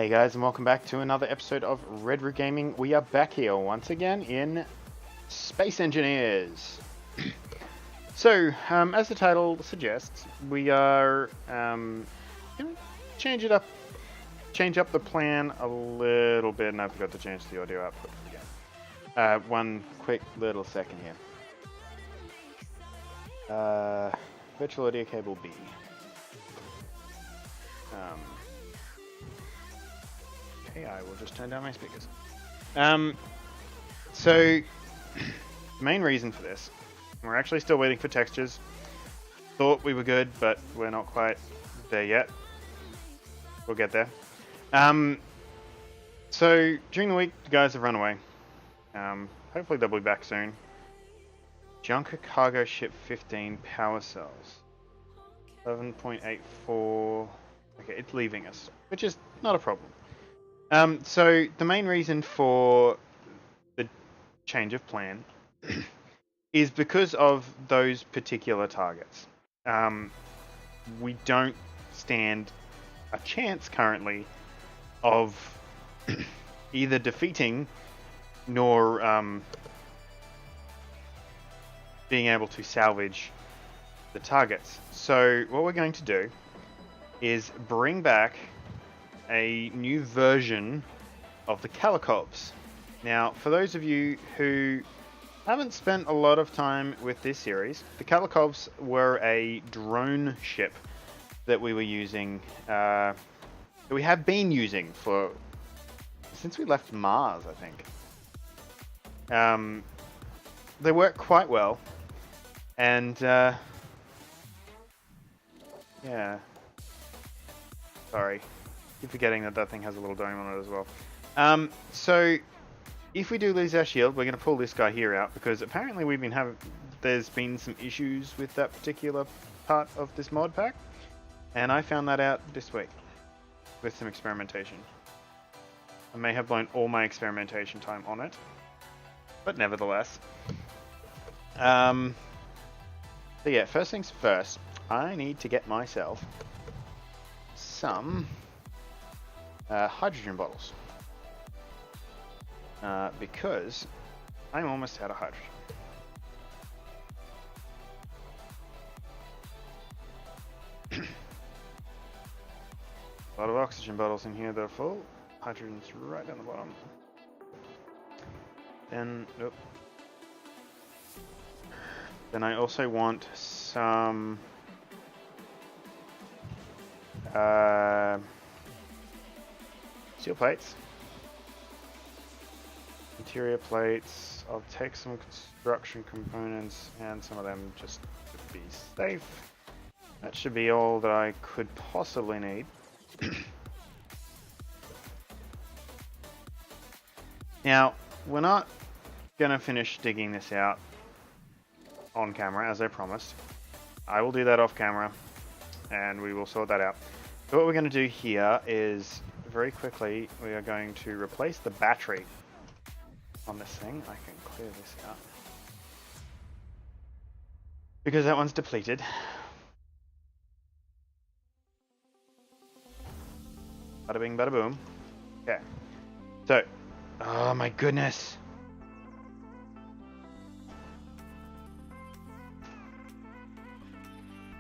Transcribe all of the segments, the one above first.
Hey guys, and welcome back to another episode of Red Root Gaming. We are back here once again in Space Engineers. So, as the title suggests, we are gonna change up the plan a little bit, and I forgot to change the audio output again. One quick little second here. Virtual audio cable B. Okay, I will just turn down my speakers. So, the main reason for this, we're actually still waiting for textures. Thought we were good, but we're not quite there yet. We'll get there. So, during the week, the guys have run away. Hopefully they'll be back soon. Junker Cargo Ship 15 power cells. 11.84. Okay, it's leaving us, which is not a problem. So the main reason for the change of plan is because of those particular targets. We don't stand a chance currently of either defeating nor being able to salvage the targets. So what we're going to do is bring back a new version of the Calicops. Now, for those of you who haven't spent a lot of time with this series, the Calicops were a drone ship that we were using, that we have been using since we left Mars, I think. They work quite well, and yeah. Sorry. Keep forgetting that thing has a little dome on it as well. So if we do lose our shield, we're going to pull this guy here out because apparently there's been some issues with that particular part of this mod pack, and I found that out this week with some experimentation. I may have blown all my experimentation time on it, but nevertheless. So yeah, first things first, I need to get myself some hydrogen bottles, because I'm almost out of hydrogen. A lot of oxygen bottles in here that are full. Hydrogen's right down the bottom. Then I also want some steel plates, interior plates. I'll take some construction components and some of them just to be safe. That should be all that I could possibly need. Now, we're not gonna finish digging this out on camera as I promised. I will do that off camera and we will sort that out. So what we're going to do here is very quickly we are going to replace the battery on this thing. I can clear this out because that one's depleted. Bada bing, bada boom. Okay. So, oh my goodness.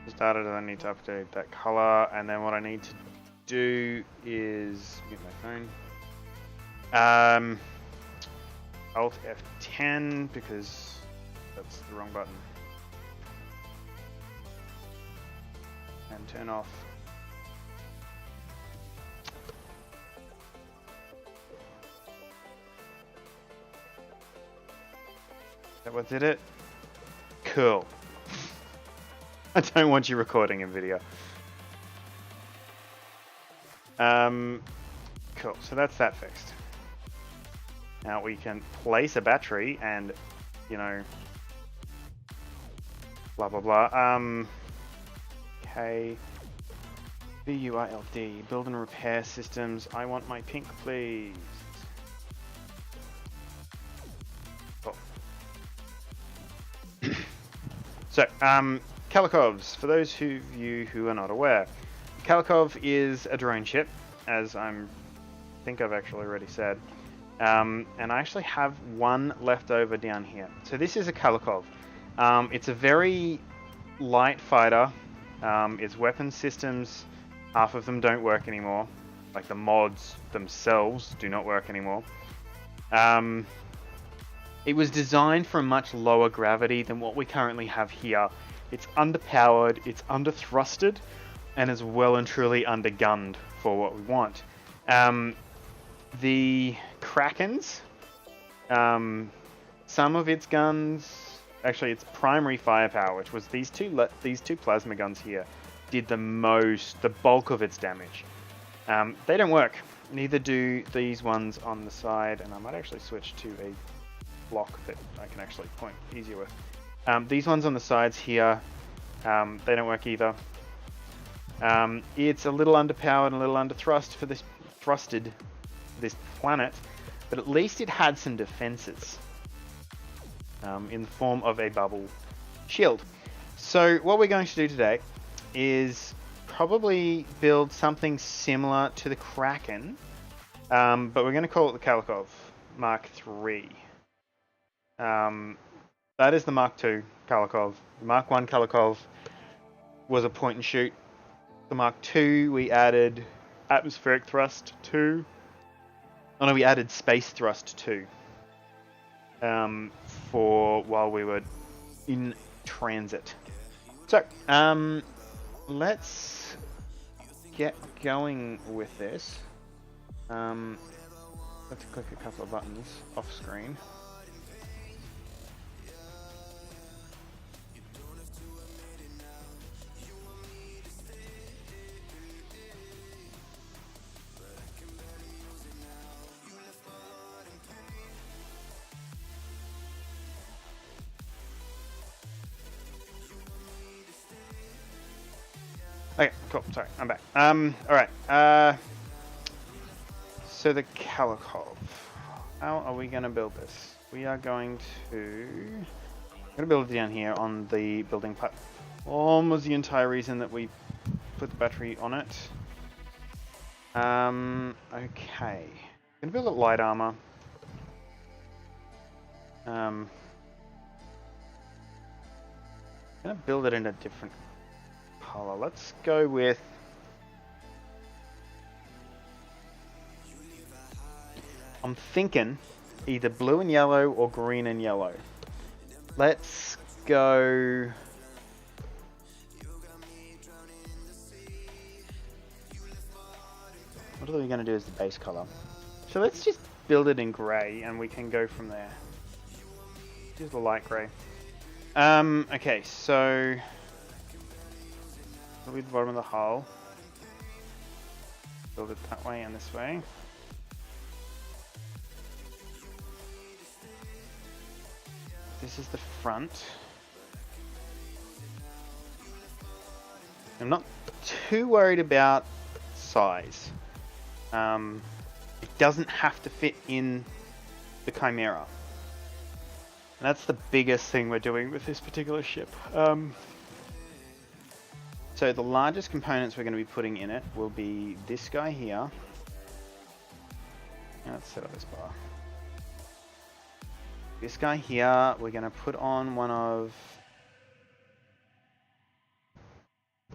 Started, I need to update that color, and then what I need to do is mute my phone. Alt F10 because that's the wrong button, and turn off. That what did it? Cool. I don't want you recording in video. Cool, so that's that fixed. Now we can place a battery and, you know, blah blah blah. Okay. BUILD, build and repair systems. I want my pink, please. Cool. So, Calicops, for those of you who are not aware, Calikov is a drone ship, as I'm think I've actually already said. And I actually have one left over down here. So this is a Kalikov. It's a very light fighter. Its weapon systems, half of them don't work anymore. Like the mods themselves do not work anymore. It was designed for a much lower gravity than what we currently have here. It's underpowered, it's underthrusted, and is well and truly undergunned for what we want. The Krakens, some of its guns, actually its primary firepower, which was these two plasma guns here, did the bulk of its damage. They don't work. Neither do these ones on the side, and I might actually switch to a block that I can actually point easier with. These ones on the sides here, they don't work either. It's a little underpowered and a little underthrust for this planet, but at least it had some defenses in the form of a bubble shield. So what we're going to do today is probably build something similar to the Kraken, but we're going to call it the Kalikov Mark III. That is the Mark II Kalikov. The Mark I Kalikov was a point and shoot. The Mark II we added atmospheric thrust to. Oh no, we added space thrust to. For while we were in transit. So, let's get going with this. Let's click a couple of buttons off screen. Okay, cool. Sorry, I'm back. Alright. So the Kalikov. How are we going to build this? We are going to build it down here on the building platform. Was the entire reason that we put the battery on it. Okay. I'm going to build it light armor. I'm going to build it in a different color. Let's go with I'm thinking either blue and yellow or green and yellow. Let's go what are we going to do as the base color? So let's just build it in grey and we can go from there. Here's the light grey. Okay, so probably the bottom of the hull. Build it that way and this way. This is the front. I'm not too worried about size. It doesn't have to fit in the Chimera. And that's the biggest thing we're doing with this particular ship. So the largest components we're going to be putting in it will be this guy here. Let's set up this bar. This guy here, we're going to put on one of...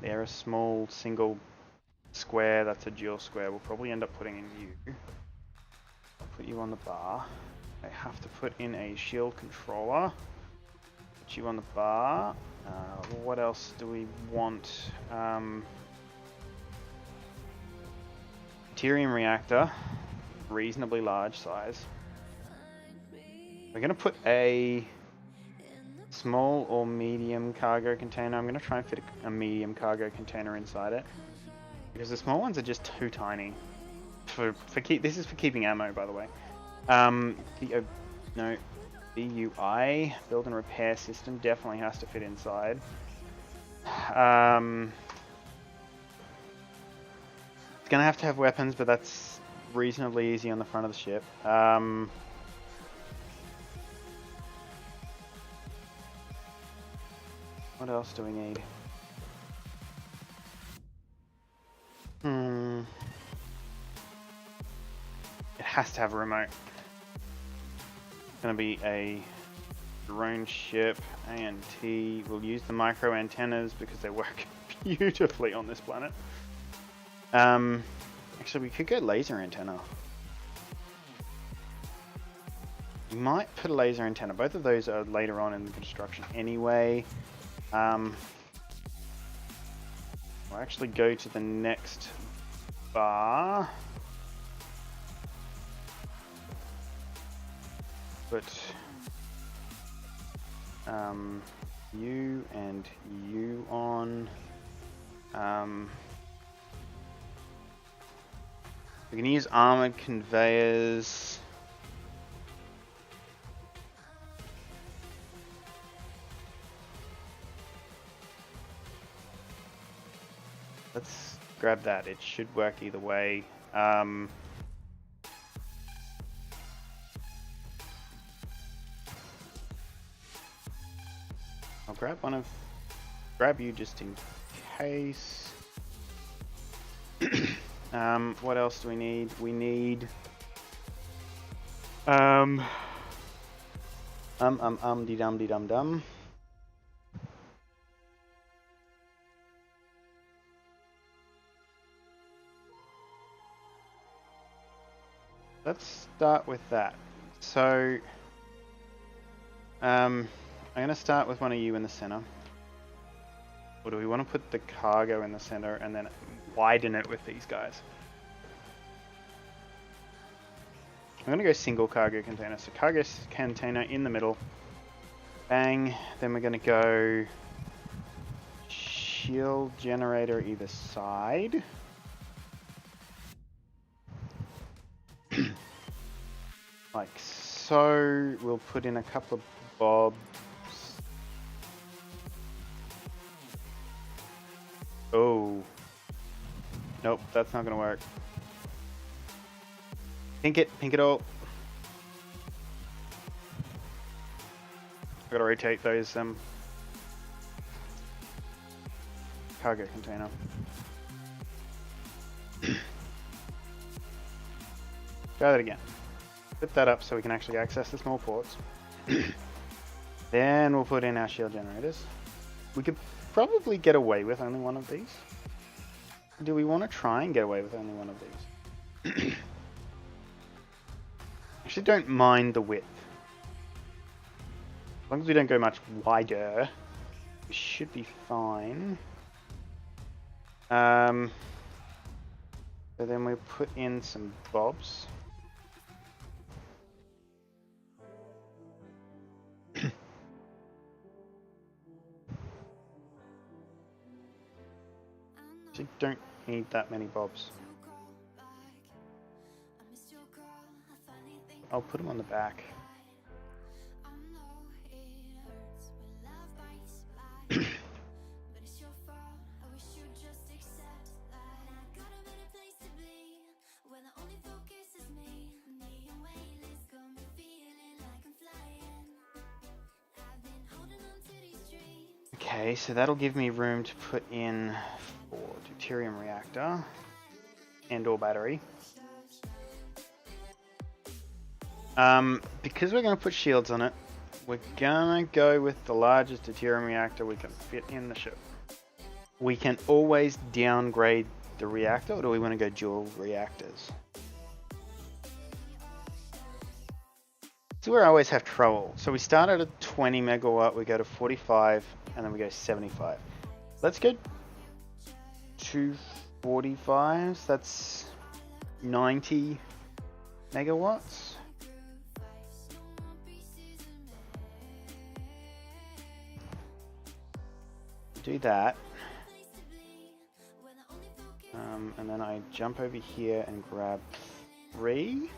They're a small single square, that's a dual square. We'll probably end up putting in you. I'll put you on the bar. I have to put in a shield controller. Put you on the bar. What else do we want? Deuterium reactor, reasonably large size. We're going to put a small or medium cargo container. I'm going to try and fit a medium cargo container inside it. Because the small ones are just too tiny. This is for keeping ammo, by the way. BUI, build and repair system, definitely has to fit inside. It's going to have weapons, but that's reasonably easy on the front of the ship. What else do we need? has to have a remote. It's going to be a drone ship, A&T. We'll use the micro antennas because they work beautifully on this planet. Actually, we could go laser antenna. We might put a laser antenna. Both of those are later on in the construction anyway. We'll actually go to the next bar. Put you and you on. We can use armored conveyors. Let's grab that. It should work either way. I'll grab you just in case. What else do we need? We need de dum. Let's start with that. So, I'm going to start with one of you in the center. Or do we want to put the cargo in the center and then widen it with these guys? I'm going to go single cargo container. So cargo container in the middle. Bang. Then we're going to go shield generator either side. Like so. We'll put in a couple of bobs. Oh. Nope, that's not gonna work. Pink it all. I've gotta rotate those cargo container. Try that again. Put that up so we can actually access the small ports. Then we'll put in our shield generators. We could probably get away with only one of these. Do we want to try and get away with only one of these? Actually, don't mind the width. As long as we don't go much wider, we should be fine. So then we put in some bobs. Actually, don't need that many bobs. I'll put them on the back. Okay, so that'll give me room to put in for deuterium reactor and or battery. Because we're going to put shields on it, we're going to go with the largest deuterium reactor we can fit in the ship. We can always downgrade the reactor, or do we want to go dual reactors? This is where I always have trouble. So we start at a 20 megawatt, we go to 45, and then we go 75. Let's go to 45s, that's 90 megawatts. Do that. And then I jump over here and grab 3.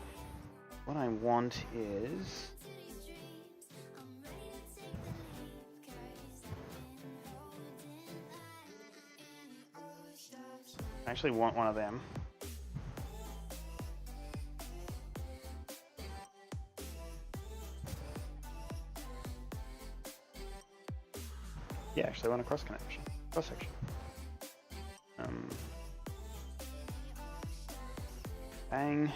What I want is... I actually want one of them. Yeah, actually I want a cross connection. Cross section. Bang.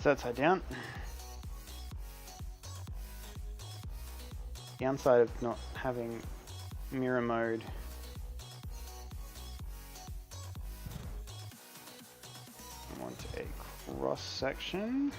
that side down. Downside of not having mirror mode. I want a cross section.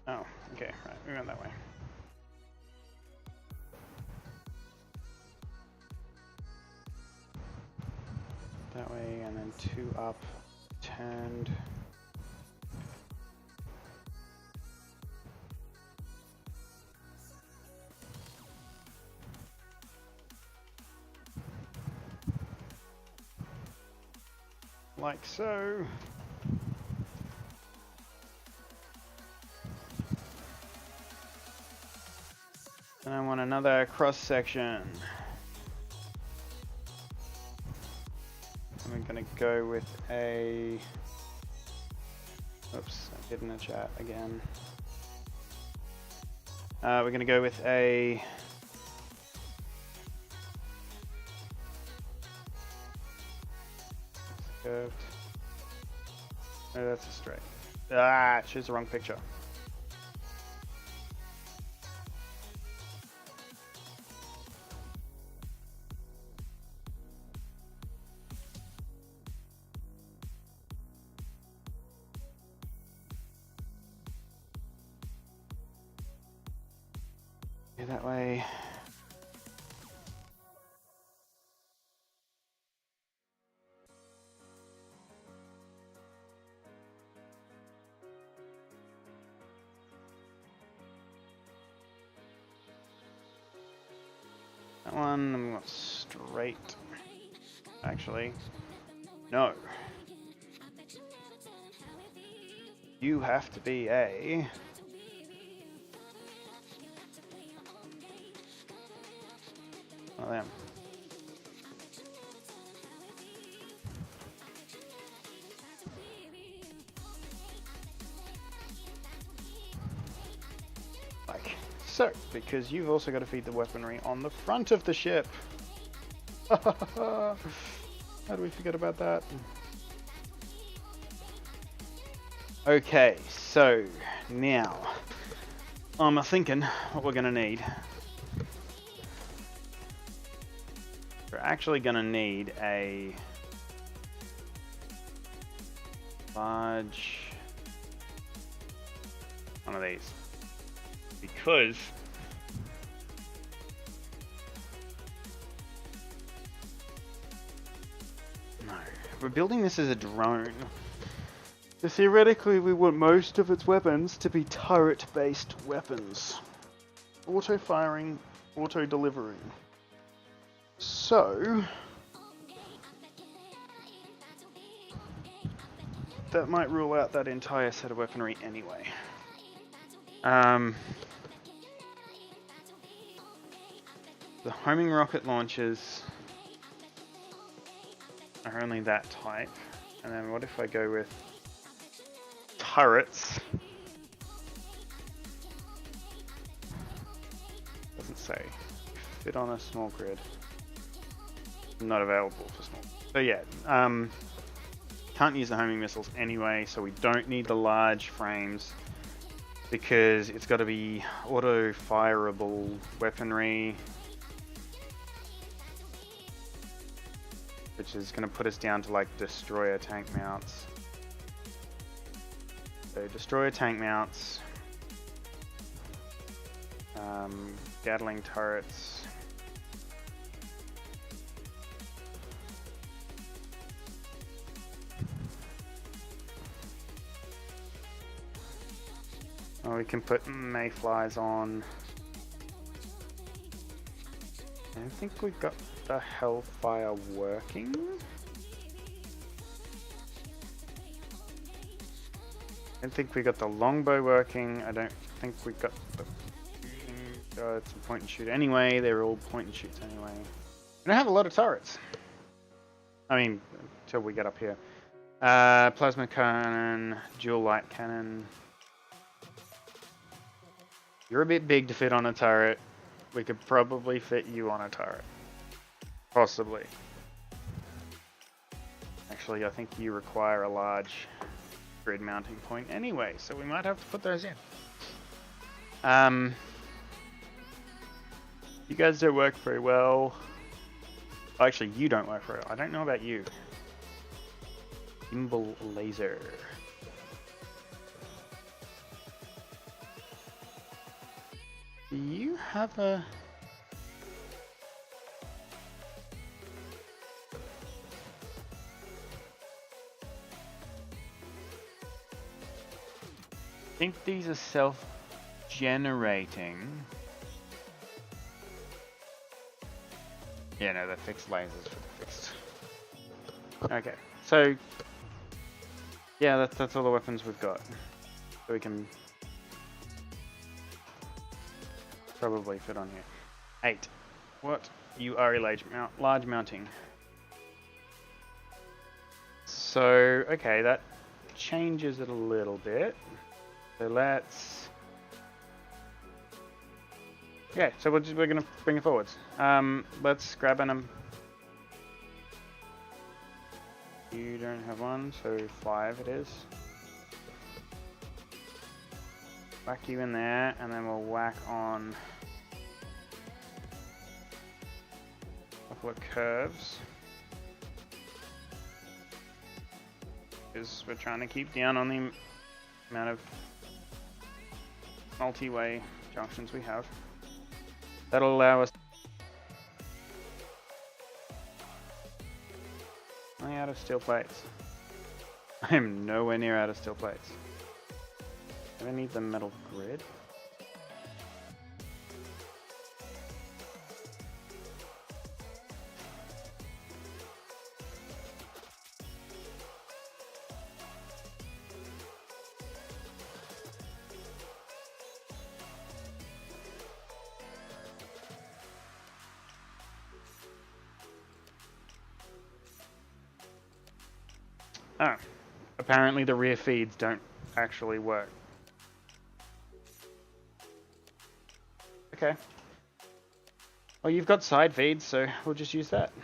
Oh, okay, right, we went that way. That way, and then 2 up, turned. Like so. And I want another cross section. And we're gonna go with a, oops, I did in the chat again. We're gonna go with a curved. No, that's a straight. Ah, choose the wrong picture. That way. That one, I'm going straight. Actually, no. You have to be a. Oh, damn. Like so, because you've also got to feed the weaponry on the front of the ship. How do we forget about that? Okay, so now I'm thinking what we're going to need. We're actually going to need a large one of these, because no, we're building this as a drone. So theoretically we want most of its weapons to be turret-based weapons. Auto-firing, auto-delivering. So that might rule out that entire set of weaponry anyway. The homing rocket launchers are only that type. And then what if I go with turrets? Doesn't say. Fit on a small grid. Not available for small. So yeah, can't use the homing missiles anyway, so we don't need the large frames because it's got to be auto-fireable weaponry, which is going to put us down to like destroyer tank mounts. So destroyer tank mounts, Gatling turrets. Oh, we can put mayflies on. I don't think we've got the Hellfire working. don't think we got the longbow working. I don't think we got the... it's a point and shoot anyway. They're all point and shoots anyway. We don't have a lot of turrets. I mean, until we get up here. Plasma cannon, dual light cannon. You're a bit big to fit on a turret. We could probably fit you on a turret. Possibly. Actually, I think you require a large grid mounting point anyway, so we might have to put those in. You guys don't work very well. Actually, you don't work very well. I don't know about you. Gimbal laser. Do you have a... I think these are self-generating. Yeah, no, they're fixed lasers for the fixed. Okay, so yeah, that's all the weapons we've got. So we can probably fit on here. 8. What? You are a large mounting. So okay, that changes it a little bit. So let's... Okay, so we're going to bring it forwards. Let's grab an... You don't have one, so 5 it is. Whack you in there, and then we'll whack on a couple of curves. Because we're trying to keep down on the amount of multi-way junctions we have. That'll allow us... Am I out of steel plates? I am nowhere near out of steel plates. Do I need the metal grid? Oh, apparently the rear feeds don't actually work. Okay. Well, you've got side feeds, so we'll just use that.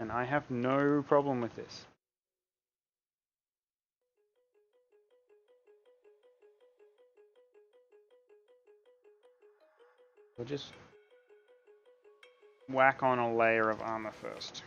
And I have no problem with this. We'll just whack on a layer of armor first.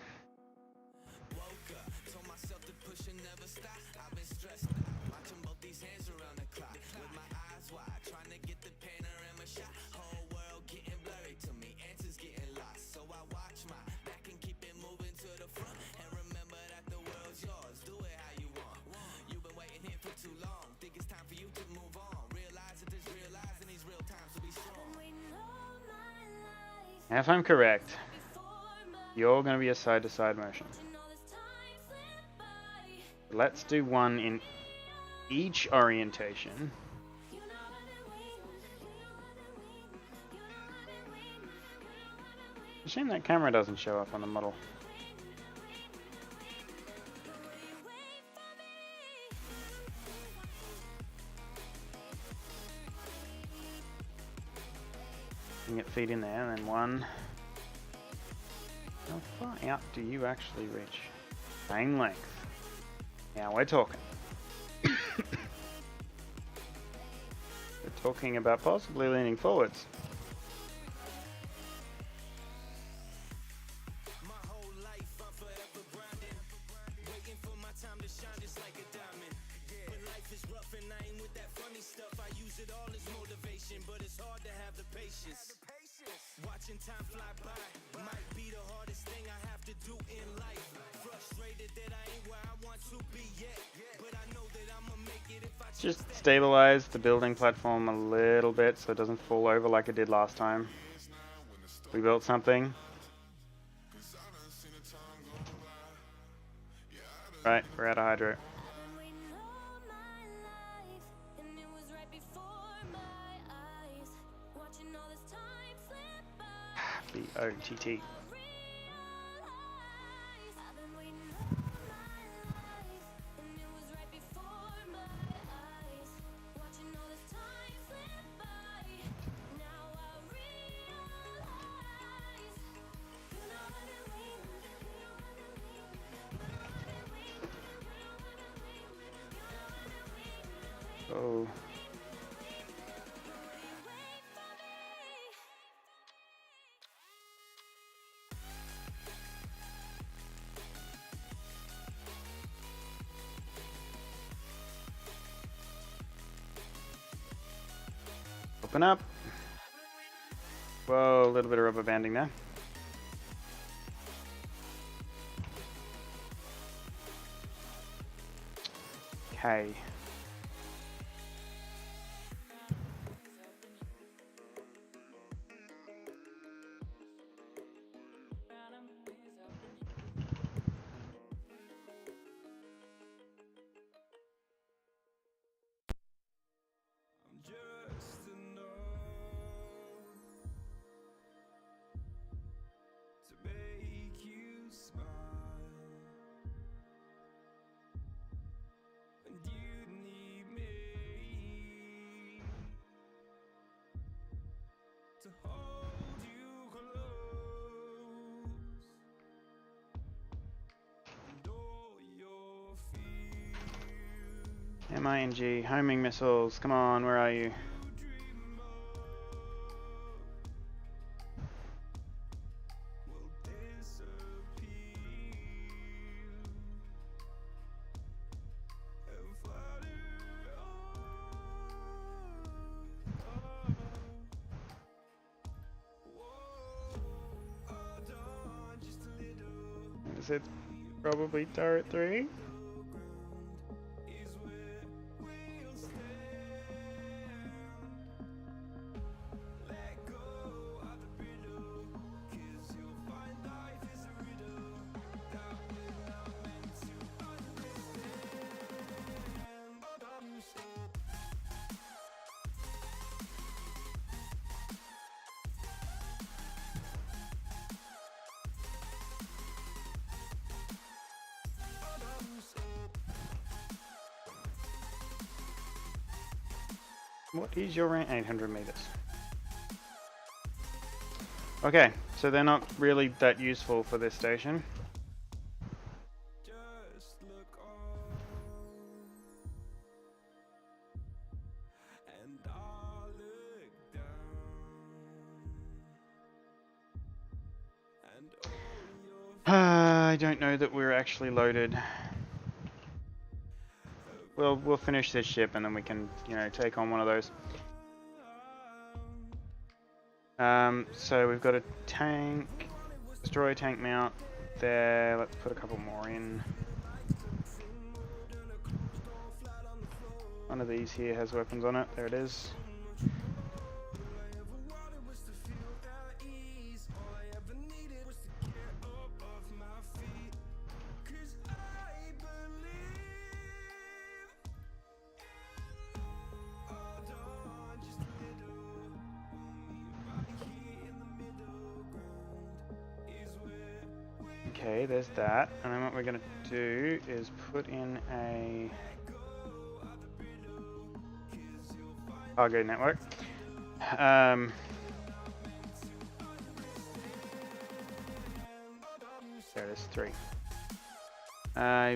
If I'm correct, you're going to be a side-to-side motion. Let's do one in each orientation. It's a shame that camera doesn't show up on the model. Get feet in there, and then one. How far out do you actually reach? Same length. Now we're talking. We're talking about possibly leaning forwards. Watching time fly by might be the hardest thing I have to do in life. Frustrated that I ain't where I want to be yet, but I know that I'ma make it if I just stabilize the building platform a little bit so it doesn't fall over like it did last time. We built something. Right, we're out of hydro. E20. Oh. Open up. Whoa, a little bit of rubber banding there. Okay. Just enough to make you smile, and you need me to hold you close, and all your fears MING, homing missiles. Come on, where are you? will disappear and flutter on. Hold on just a little. Is it probably turret 3? Is where we'll stand. Let go of the brittle, 'cause you'll find life is a riddle that we're not meant to understand. What is your range? 800 meters. Okay, so they're not really that useful for this station. Just look on, and I'll look down, and all your I don't know that we're actually loaded. Well, we'll finish this ship and then we can, you know, take on one of those. So we've got a tank, destroyer tank mount there. Let's put a couple more in. One of these here has weapons on it. There it is. Okay, there's that. And then what we're going to do is put in a cargo network. There it is, 3.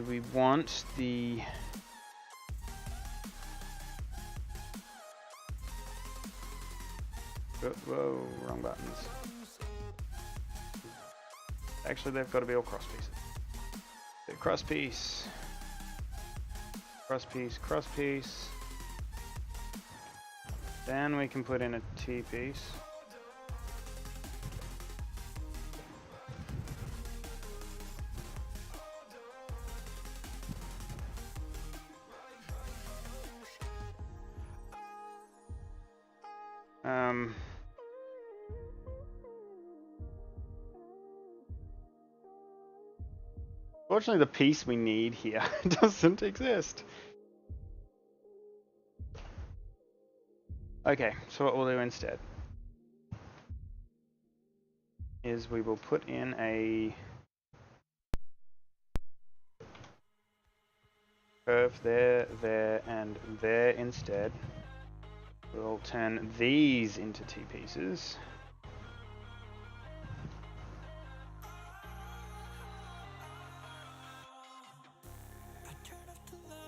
We want the whoa, wrong buttons. Actually, they've got to be all cross pieces. So cross piece, cross piece, cross piece. Then we can put in a T piece. Fortunately, the piece we need here doesn't exist. Okay, so what we'll do instead is we will put in a curve there, there, and there instead. We'll turn these into T-pieces.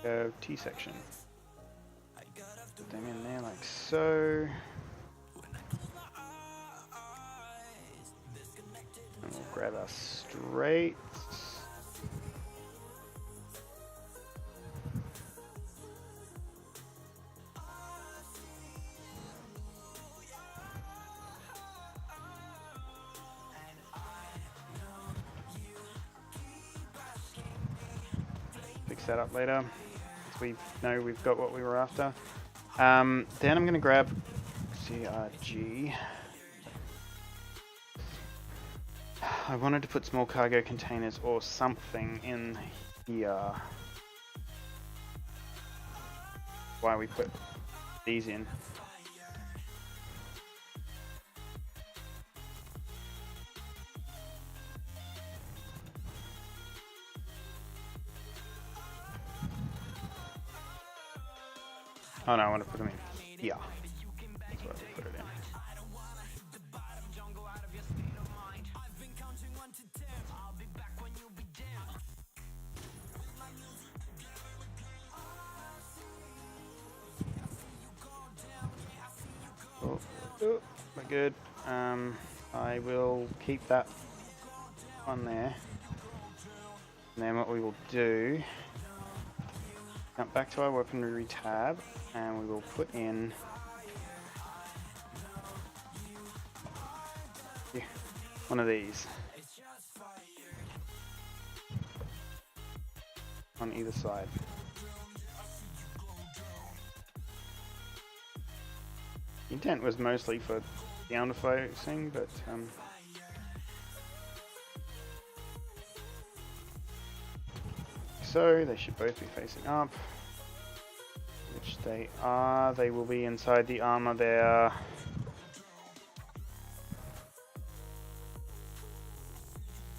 Curve T-section. Put them in there like so. And we'll grab our straights. Fix that up later, so we know we've got what we were after. Then I'm going to grab CRG. I wanted to put small cargo containers or something in here. Why we put these in. Oh no, I want to put them in here. That's where we put it in. Oh, we're good. I will keep that on there. And then what we will do, jump back to our weaponry tab, and we will put in one of these on either side. The intent was mostly for down focusing, but so they should both be facing up, which they are. They will be inside the armor there.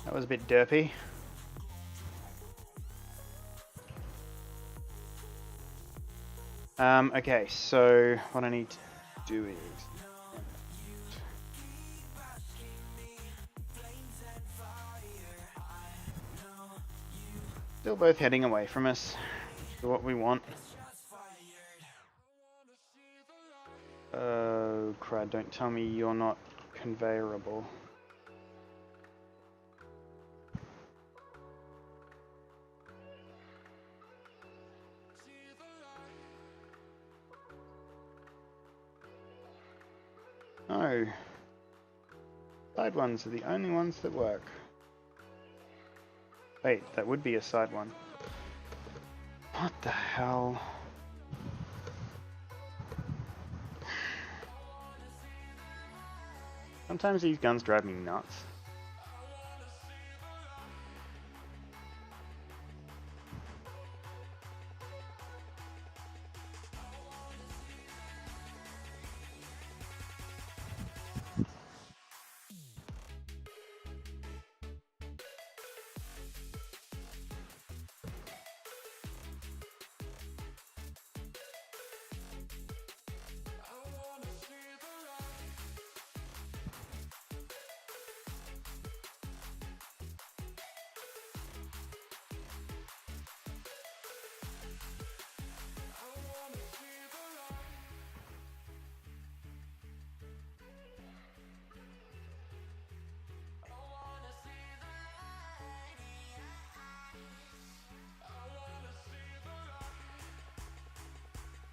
That was a bit derpy. Okay, so what I need to do is still both heading away from us to what we want. Oh crud, don't tell me you're not conveyorable. No. Side ones are the only ones that work. Wait, that would be a side one. What the hell? Sometimes these guns drive me nuts.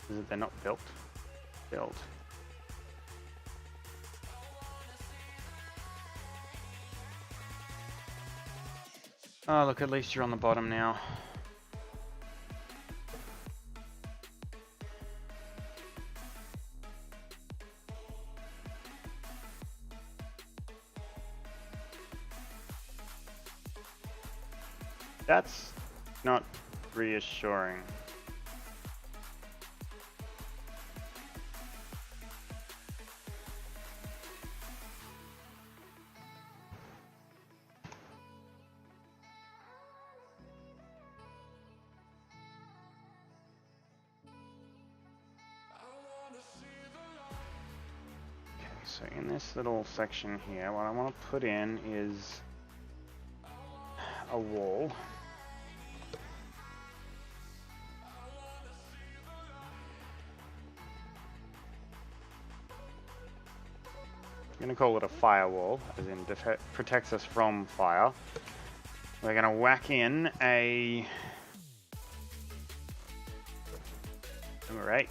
Is it they're not built? Built. Oh look, at least you're on the bottom now. That's not reassuring. So in this little section here, what I want to put in is a wall. I'm going to call it a firewall, as in protects us from fire. We're going to whack in a number 8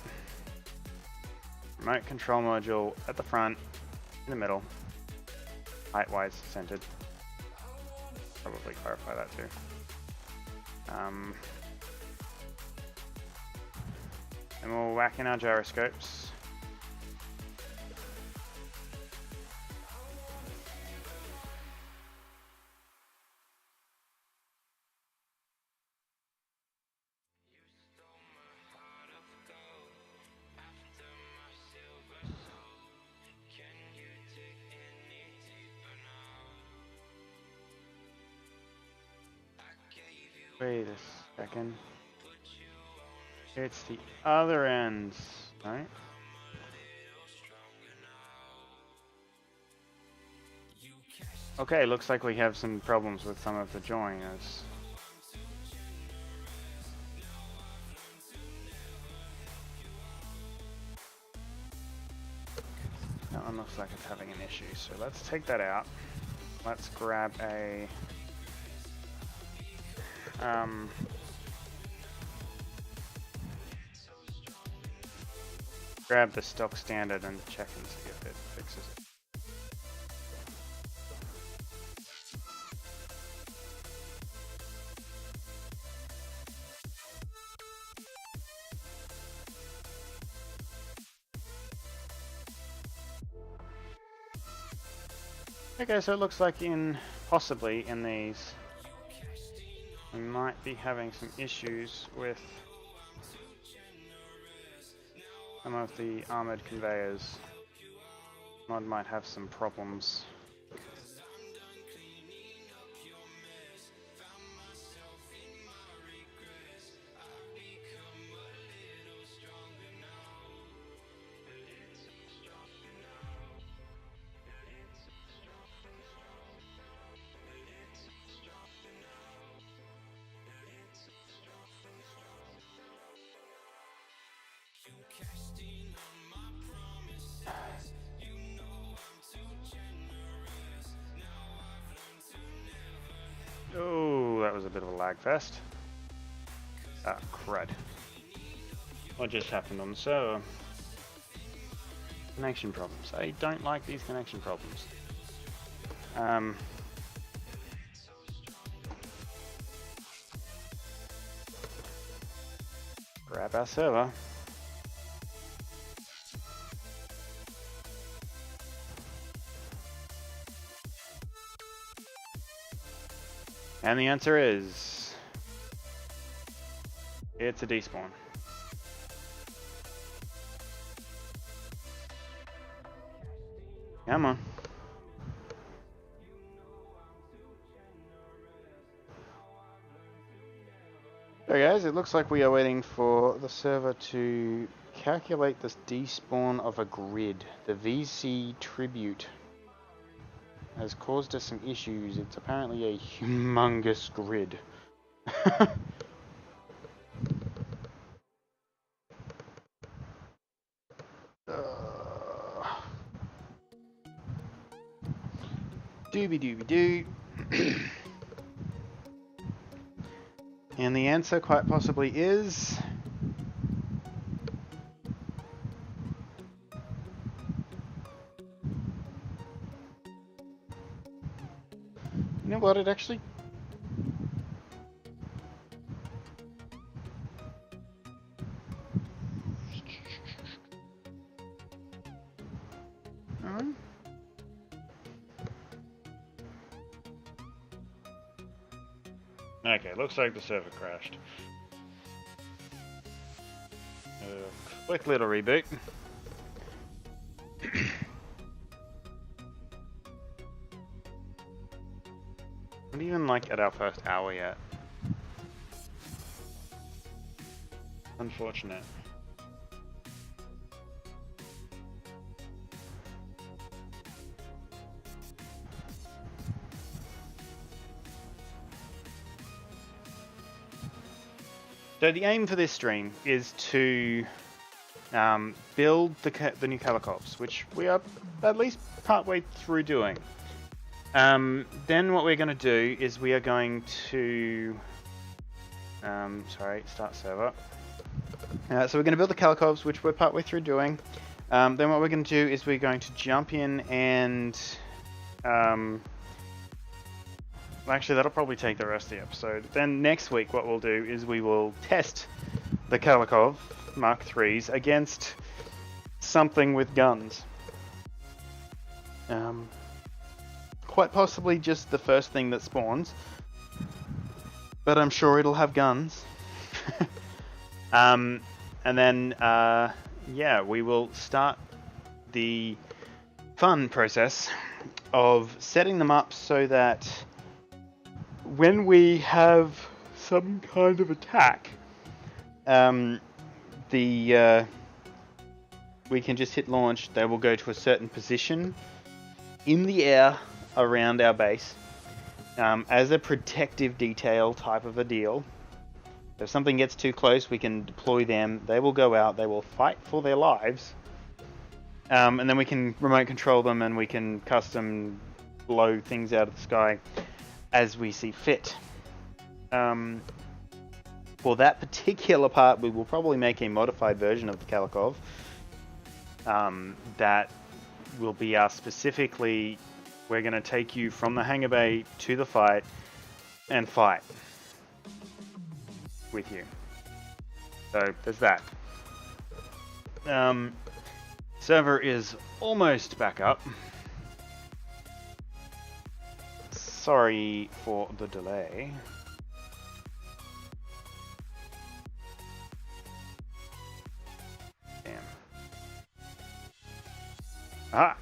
remote control module at the front, in the middle, height-wise centered. Probably clarify that too. And we'll whack in our gyroscopes. Wait a second. It's the other ends, right? Okay, looks like we have some problems with some of the joiners. That one looks like it's having an issue, so let's take that out. Let's grab a grab the stock standard and check and see if it fixes it. Okay, so it looks like possibly in these we might be having some issues with some of the armored conveyors. Mod might have some problems. Oh, that was a bit of a lag fest. Ah, crud. What just happened on the server? Connection problems. I don't like these connection problems. Grab our server. And the answer is it's a despawn. Come on. Okay guys, it looks like we are waiting for the server to calculate this despawn of a grid. The VC tribute has caused us some issues. It's apparently a humongous grid. Dooby dooby doo. And the answer quite possibly is you know what, it actually okay, looks like the server crashed. Quick little reboot. Not even like at our first hour yet. Unfortunate. So the aim for this stream is to build the new Calicops, which we are at least partway through doing. Then what we're going to do is we are going to... start server. So we're going to build the Calicops, which we're partway through doing. Then what we're going to do is we're going to jump in and... actually, that'll probably take the rest of the episode. Then next week what we'll do is we will test the Kalikov Mark IIIs against something with guns. Quite possibly just the first thing that spawns, but I'm sure it'll have guns. And then, yeah, we will start the fun process of setting them up so that when we have some kind of attack, we can just hit launch. They will go to a certain position in the air around our base as a protective detail type of a deal. If something gets too close, we can deploy them. They will go out. They will fight for their lives. And then we can remote control them, and we can custom blow things out of the sky as we see fit. For that particular part, we will probably make a modified version of the Kalikov. That will be our specifically... We're going to take you from the hangar bay to the fight and fight with you. So there's that. Server is almost back up. Sorry for the delay. Damn. Ah!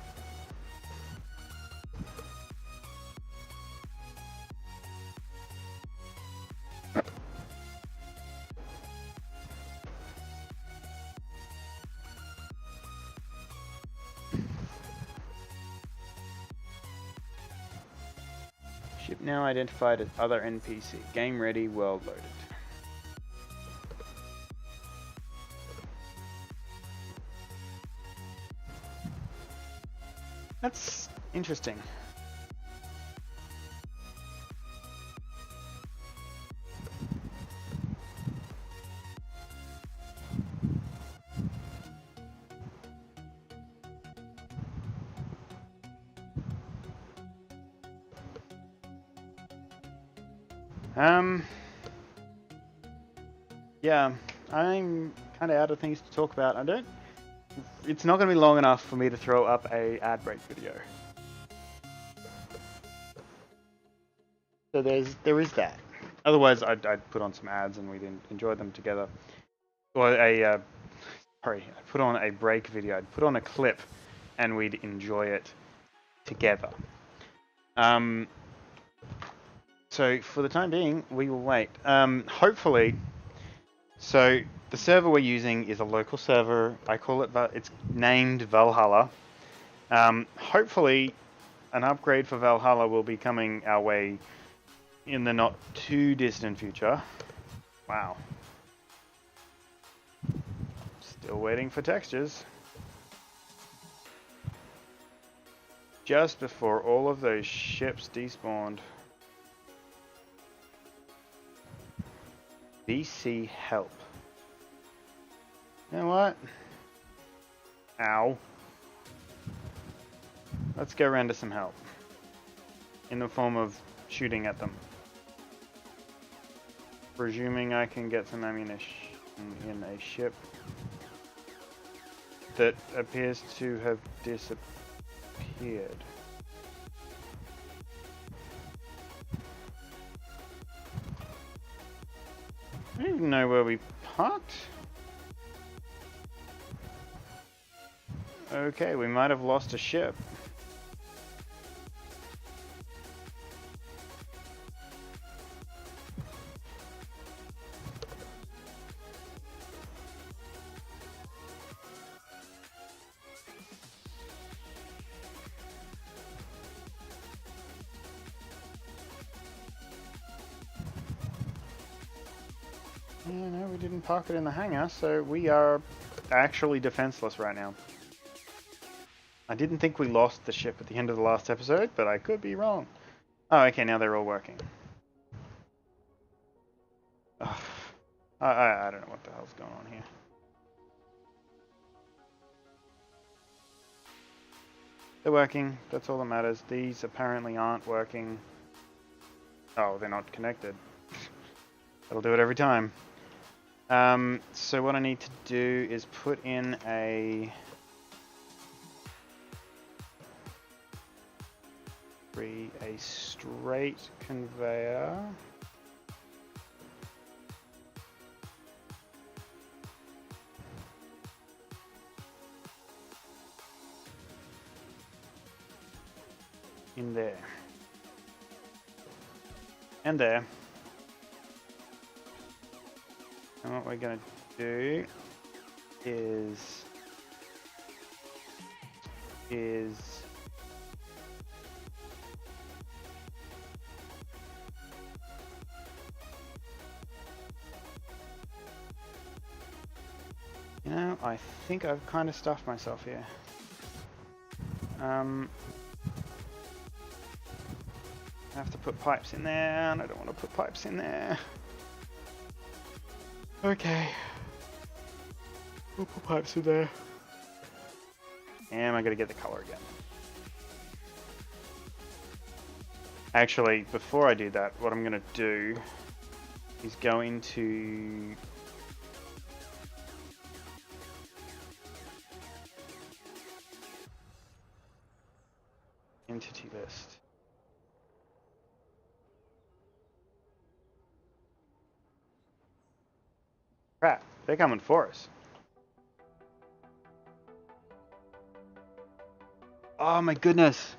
Ship now identified as other NPC. Game ready, world loaded. That's interesting. Yeah, I'm kind of out of things to talk about. It's not going to be long enough for me to throw up a ad break video. So there is that. Otherwise, I'd put on some ads and we'd enjoy them together. Or I'd put on a break video. I'd put on a clip and we'd enjoy it together. So for the time being, we will wait. Hopefully, so the server we're using is a local server. I call it, it's named Valhalla. Hopefully, an upgrade for Valhalla will be coming our way in the not too distant future. Wow. Still waiting for textures. Just before all of those ships despawned. VC help. You know what? Ow. Let's go render some help. In the form of shooting at them. Presuming I can get some ammunition in a ship that appears to have disappeared. I don't even know where we parked. Okay, we might have lost a ship. Yeah, no, we didn't park it in the hangar, so we are actually defenseless right now. I didn't think we lost the ship at the end of the last episode, but I could be wrong. Oh, okay, now they're all working. Ugh. I don't know what the hell's going on here. They're working, that's all that matters. These apparently aren't working. Oh, they're not connected. That'll do it every time. So what I need to do is put in a straight conveyor. In there. And there. And what we're going to do is you know, I think I've kind of stuffed myself here. I have to put pipes in there, and I don't want to put pipes in there. Okay. We'll put pipes in there. And I gotta get the color again. Actually, before I do that, what I'm gonna do is go into entity list. Crap, they're coming for us. Oh my goodness.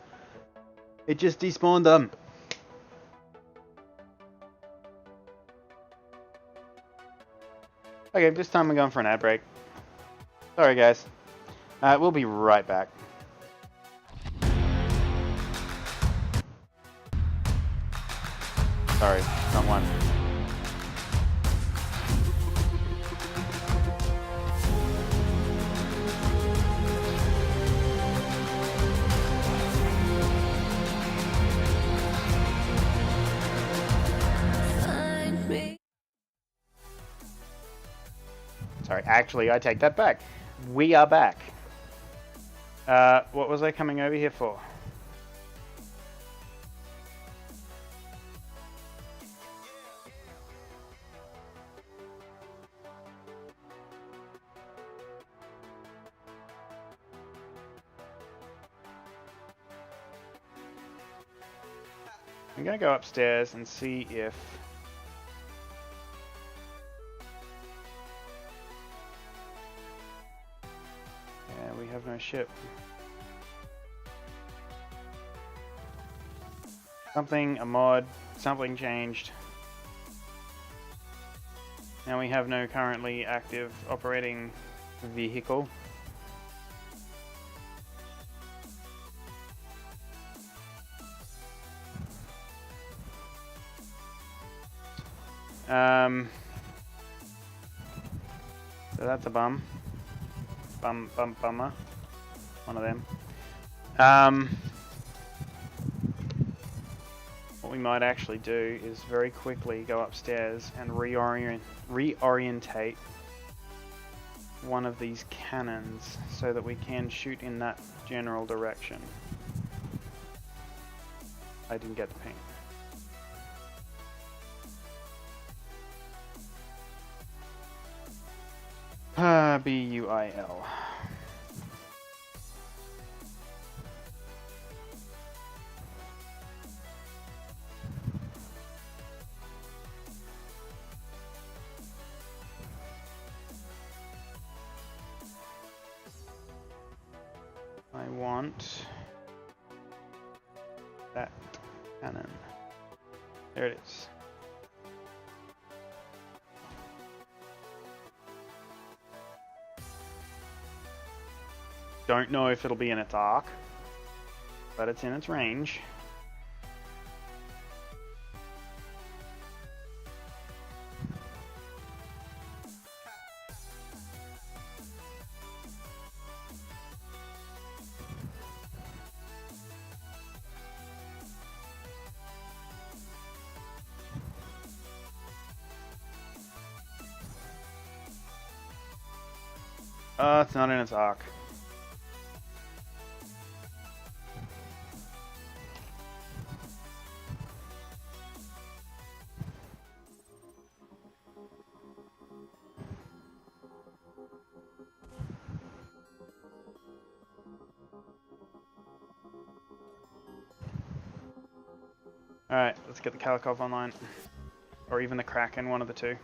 It just despawned them. Okay, this time we're going for an ad break. Sorry guys. We'll be right back. Sorry, not one. Sorry, actually, I take that back. We are back. What was I coming over here for? I'm gonna go upstairs and see if we have no ship. Something, a mod, something changed. Now we have no currently active operating vehicle. So that's a bummer. One of them. What we might actually do is very quickly go upstairs and reorientate one of these cannons so that we can shoot in that general direction. I didn't get the ping. B-U-I-L. I want that cannon. There it is. Don't know if it'll be in its arc, but it's in its range. It's not in its arc. Alright, let's get the Kalikov online. Or even the Kraken, one of the two.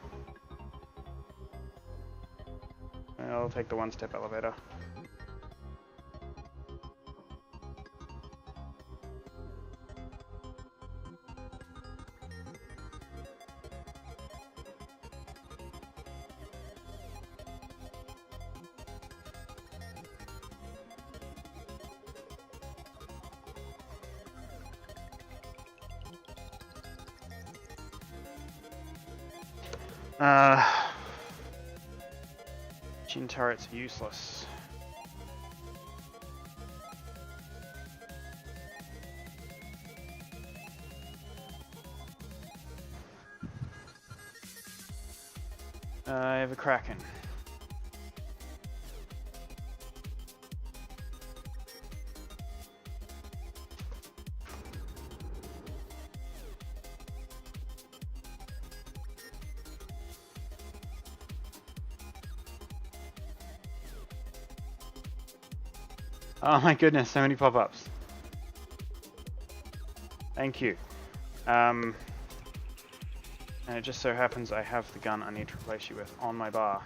I'll take the one-step elevator. Chin turrets are useless. I have a Kraken. Oh my goodness, so many pop-ups. Thank you. And it just so happens I have the gun I need to replace you with on my bar.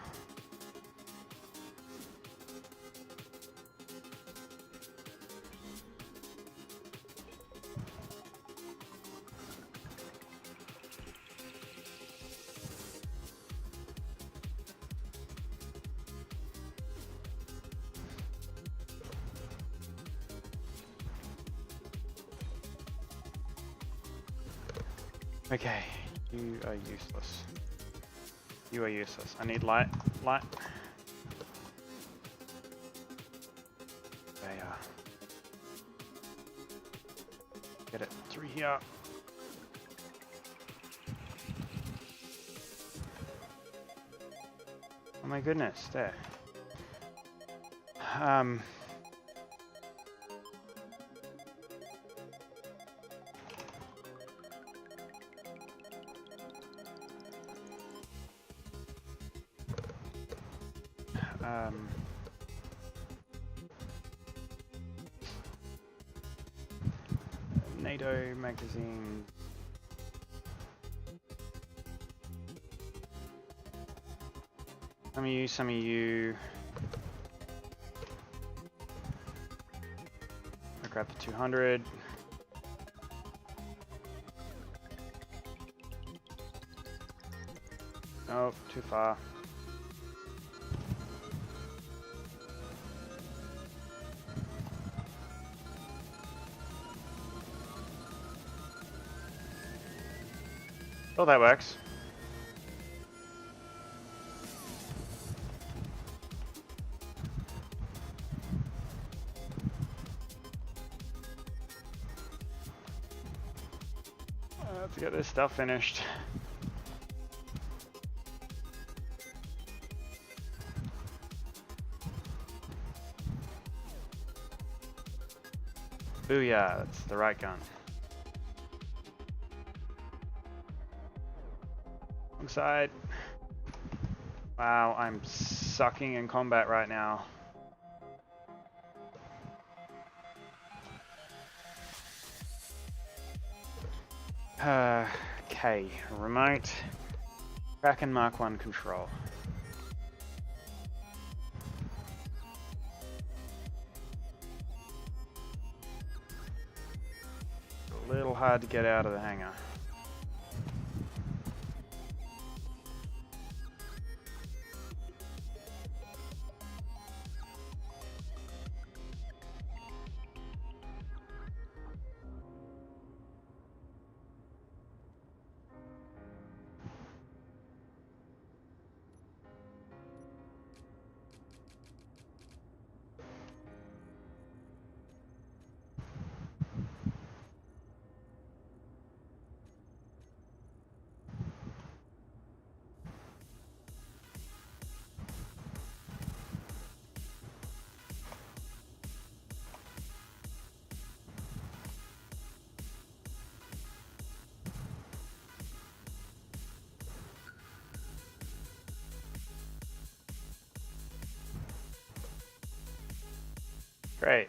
Okay, you are useless. You are useless. I need light. Light. They are. Get it through here. Oh my goodness, there. NATO magazine. Some of you. I grab the 200. Oh, too far. Oh, that works. Let's get this stuff finished. Booyah, that's the right gun. Wrong side. Wow, I'm sucking in combat right now. Okay, remote. Kraken Mark 1 control. A little hard to get out of the hangar. Great.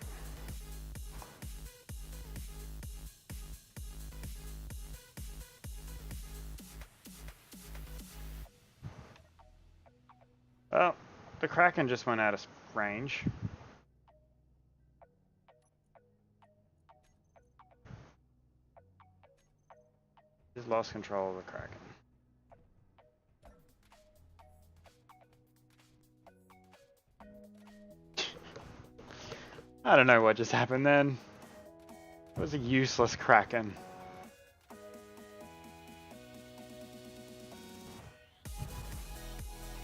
Well, the Kraken just went out of range. Just lost control of the Kraken. I don't know what just happened then. It was a useless Kraken.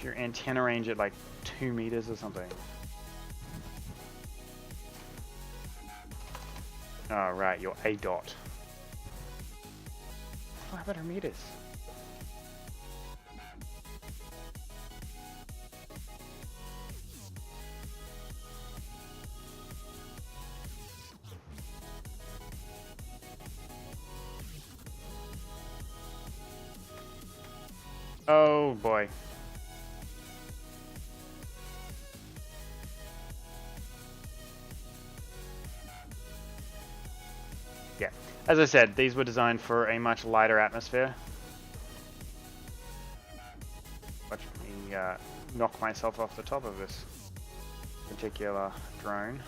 Your antenna range at like 2 meters or something. Oh, right, you're a dot. 500 meters. Oh boy. Yeah, as I said, these were designed for a much lighter atmosphere. Watch me knock myself off the top of this particular drone.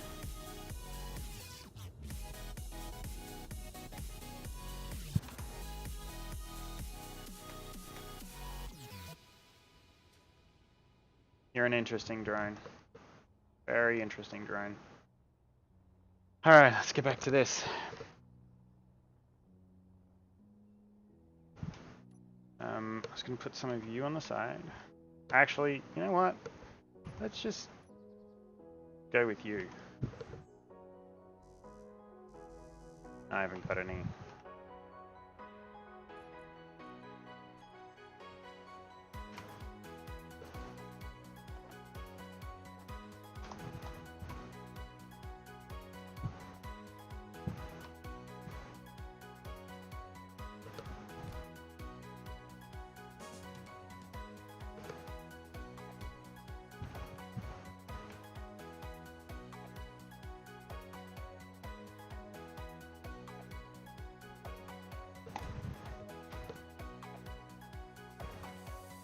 You're an interesting drone. Very interesting drone. Alright, let's get back to this. I was going to put some of you on the side. Actually, you know what? Let's just go with you. I haven't got any.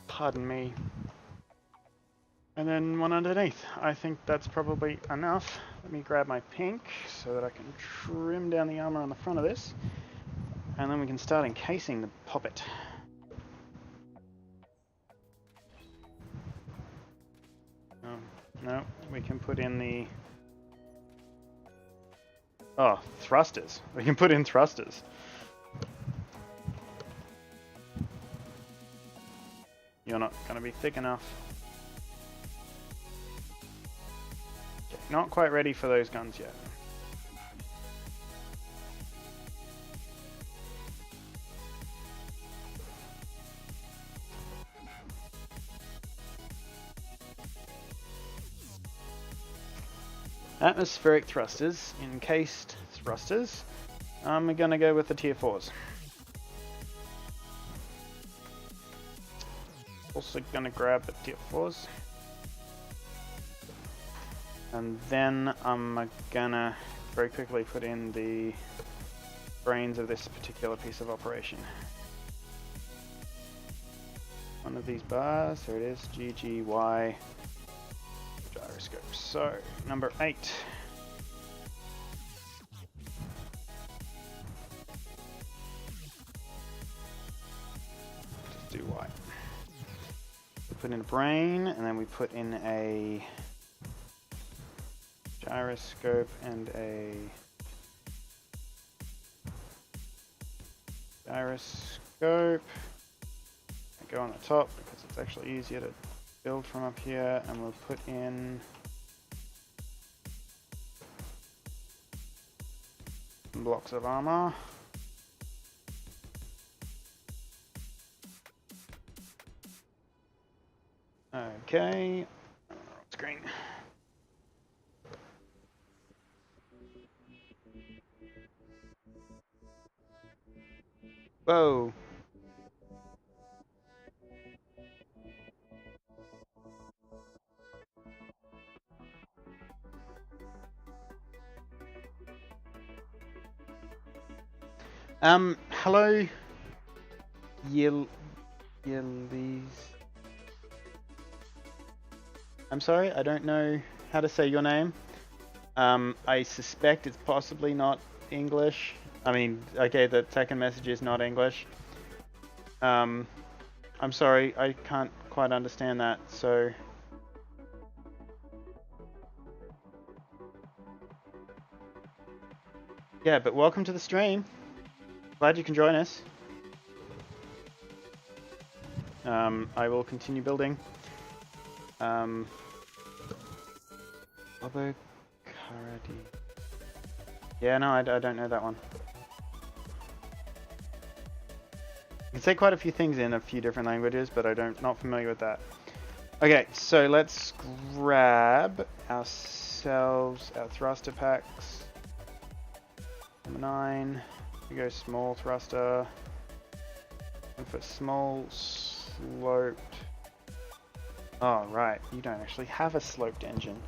Pardon me. And then one underneath. I think that's probably enough. Let me grab my pink so that I can trim down the armor on the front of this. And then we can start encasing the poppet. Oh, no, we can put in the... Oh, thrusters. We can put in thrusters. You're not going to be thick enough. Okay, not quite ready for those guns yet. Atmospheric thrusters, encased thrusters. We're going to go with the tier 4s. Also going to grab the tier 4s. And then I'm going to very quickly put in the brains of this particular piece of operation. One of these bars, there it is, GGY gyroscope. So, number 8. Just do Y. We put in a brain, and then we put in a gyroscope and a gyroscope. I go on the top because it's actually easier to build from up here, and we'll put in some blocks of armor. Okay, screen. Whoa. Hello, Yillies. I'm sorry, I don't know how to say your name. I suspect it's possibly not English. I mean, okay, the second message is not English. I'm sorry, I can't quite understand that, so... Yeah, but welcome to the stream. Glad you can join us. I will continue building. Bobo Karadi. Yeah, no, I don't know that one. You can say quite a few things in a few different languages, but not familiar with that. Okay, so let's grab ourselves our thruster packs. Number 9. We go small thruster. And for small sloped. Oh, right. You don't actually have a sloped engine.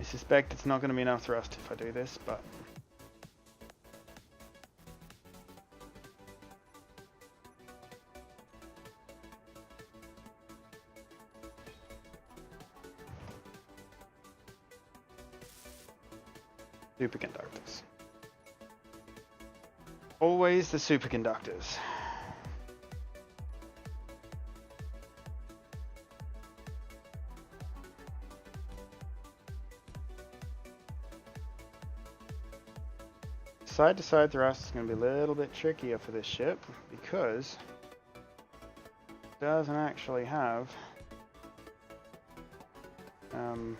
I suspect it's not going to be enough thrust if I do this, but... Superconductors. Always the superconductors. Side-to-side thrust is going to be a little bit trickier for this ship because it doesn't actually have the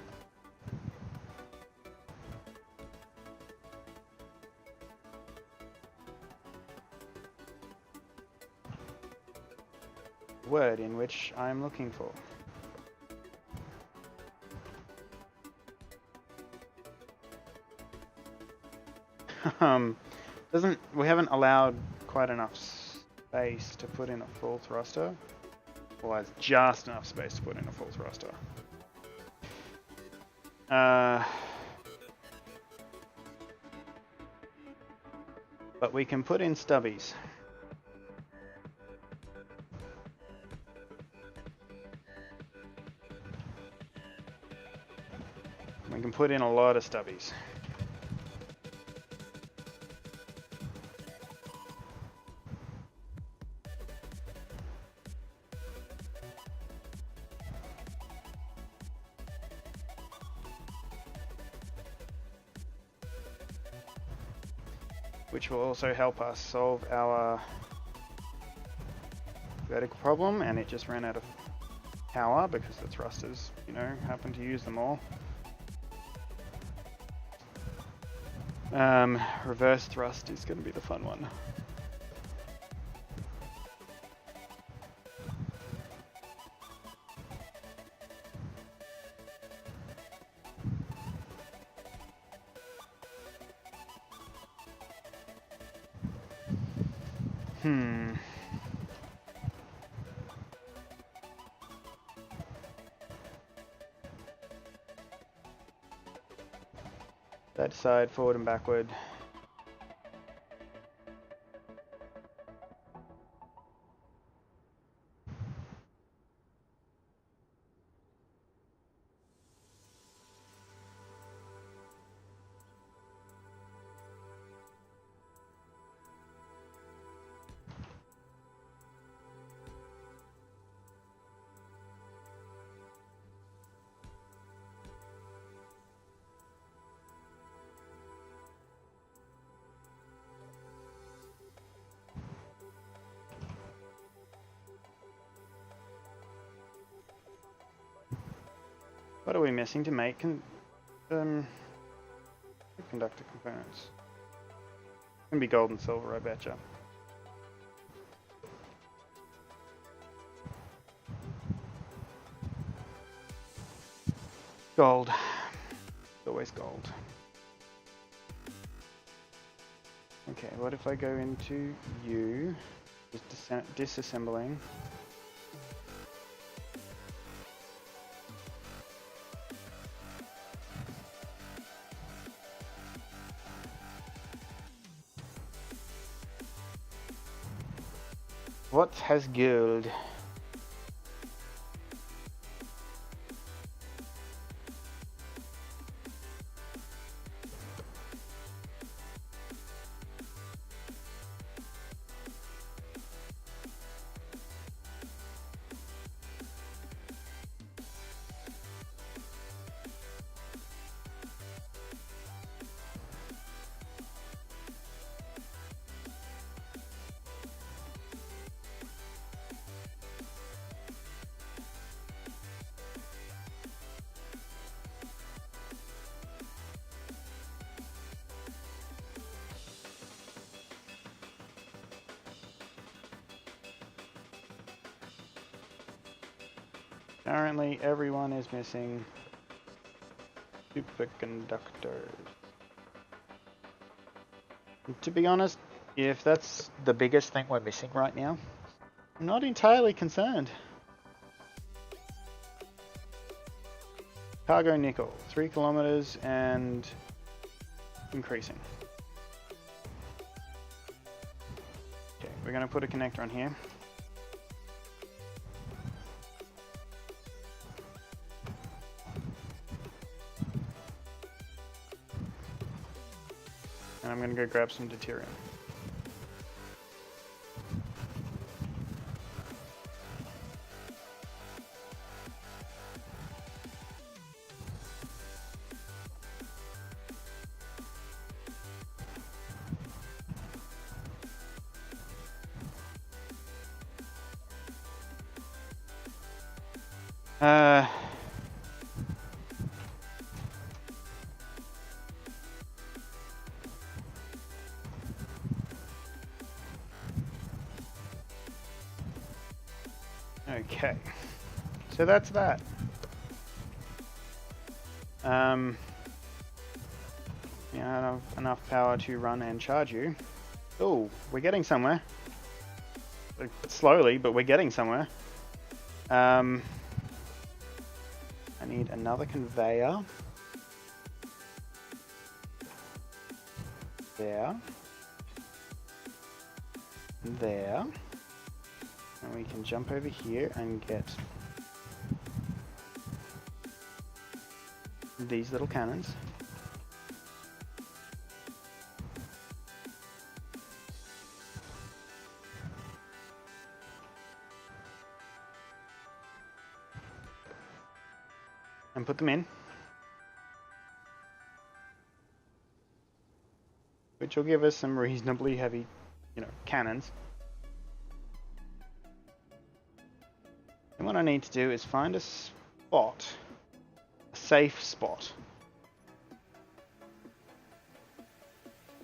word in which I'm looking for. We haven't allowed quite enough space to put in a full thruster. Well, there's just enough space to put in a full thruster. But we can put in stubbies. We can put in a lot of stubbies. Which will also help us solve our vertical problem, and it just ran out of power because the thrusters, you know, happen to use them all. Reverse thrust is going to be the fun one. Side to side, forward and backward. What are we missing to make conductor components? It's gonna be gold and silver, I betcha. Gold. It's always gold. Okay, what if I go into you, just disassembling. What has gold? Apparently everyone is missing superconductors. And to be honest, if that's the biggest thing we're missing right now, I'm not entirely concerned. Cargo nickel, 3 kilometers and increasing. Okay, we're going to put a connector on here. And I'm going to go grab some deuterium. Okay, so that's that. Yeah, enough power to run and charge you. Oh, we're getting somewhere. Like, slowly, but we're getting somewhere. I need another conveyor. There. There. And we can jump over here and get these little cannons. And put them in. Which will give us some reasonably heavy, cannons. And what I need to do is find a spot, a safe spot.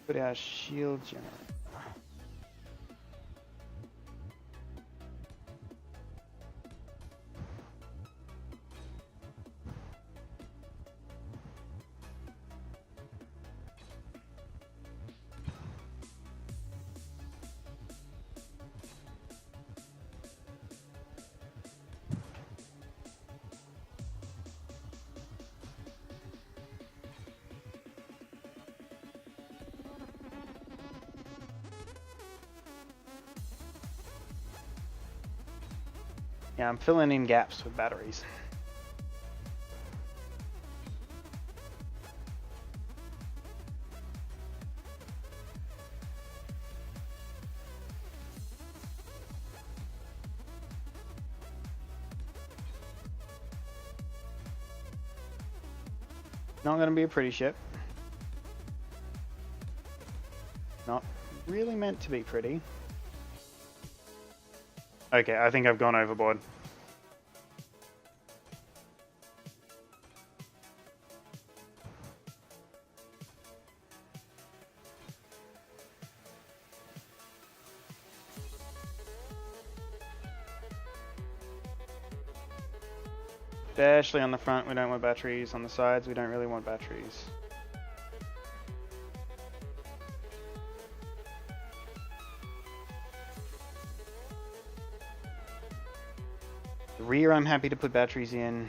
Put our shield generator. Yeah, I'm filling in gaps with batteries. Not going to be a pretty ship. Not really meant to be pretty. Okay, I think I've gone overboard. Especially on the front, we don't want batteries. On the sides, we don't really want batteries. The rear, I'm happy to put batteries in.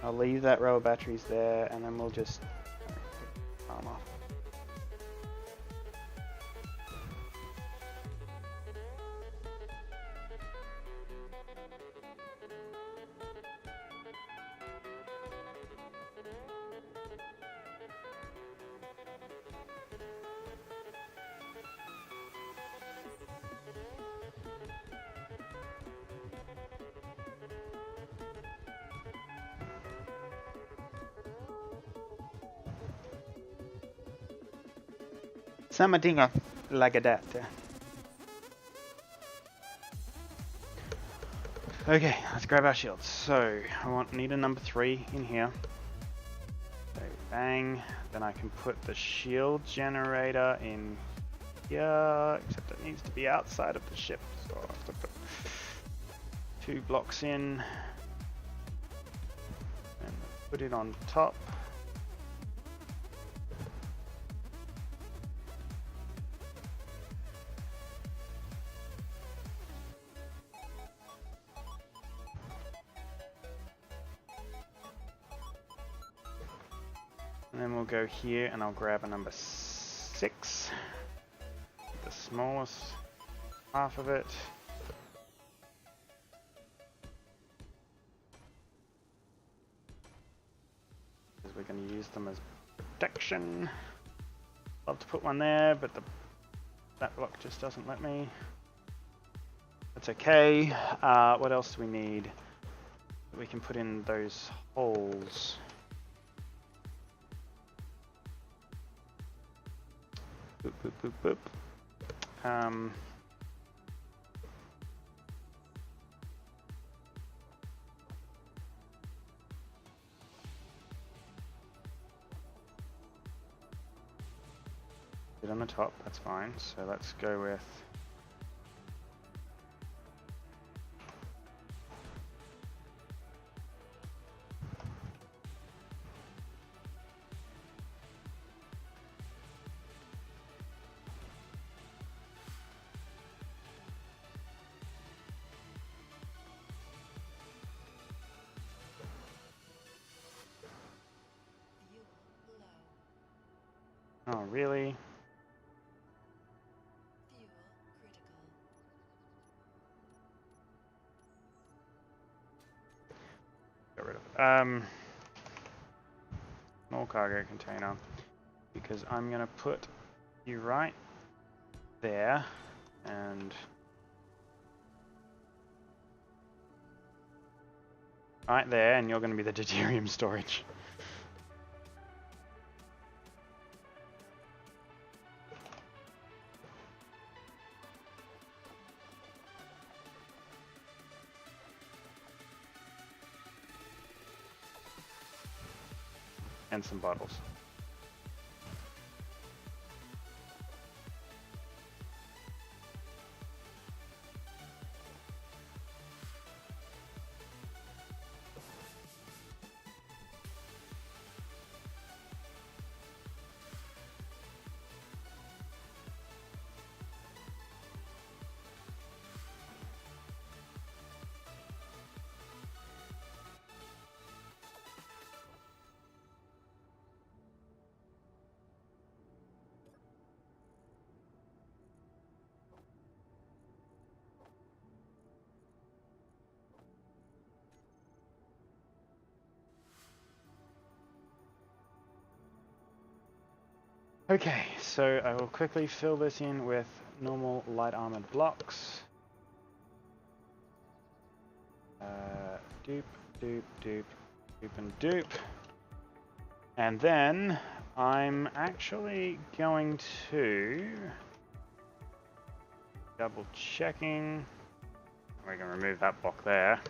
I'll leave that row of batteries there, and then we'll just arm off. Something like that. Okay, let's grab our shields. So need a number 3 in here. So bang. Then I can put the shield generator in here, except it needs to be outside of the ship. So I'll have to put 2 blocks in and put it on top. And then we'll go here and I'll grab a number 6, the smallest half of it. Because we're going to use them as protection. Love to put one there, but that block just doesn't let me. That's okay. What else do we need? We can put in those holes. Boop, boop, boop, boop. Sit on the top, that's fine. So let's go with oh, really? Get rid of it. Small cargo container, because I'm gonna put you right there, and right there, and you're gonna be the deuterium storage. And some bottles. Okay, so I will quickly fill this in with normal light armored blocks. Doop, doop, doop, doop, and doop. And then I'm actually going to double checking. We're going to remove that block there.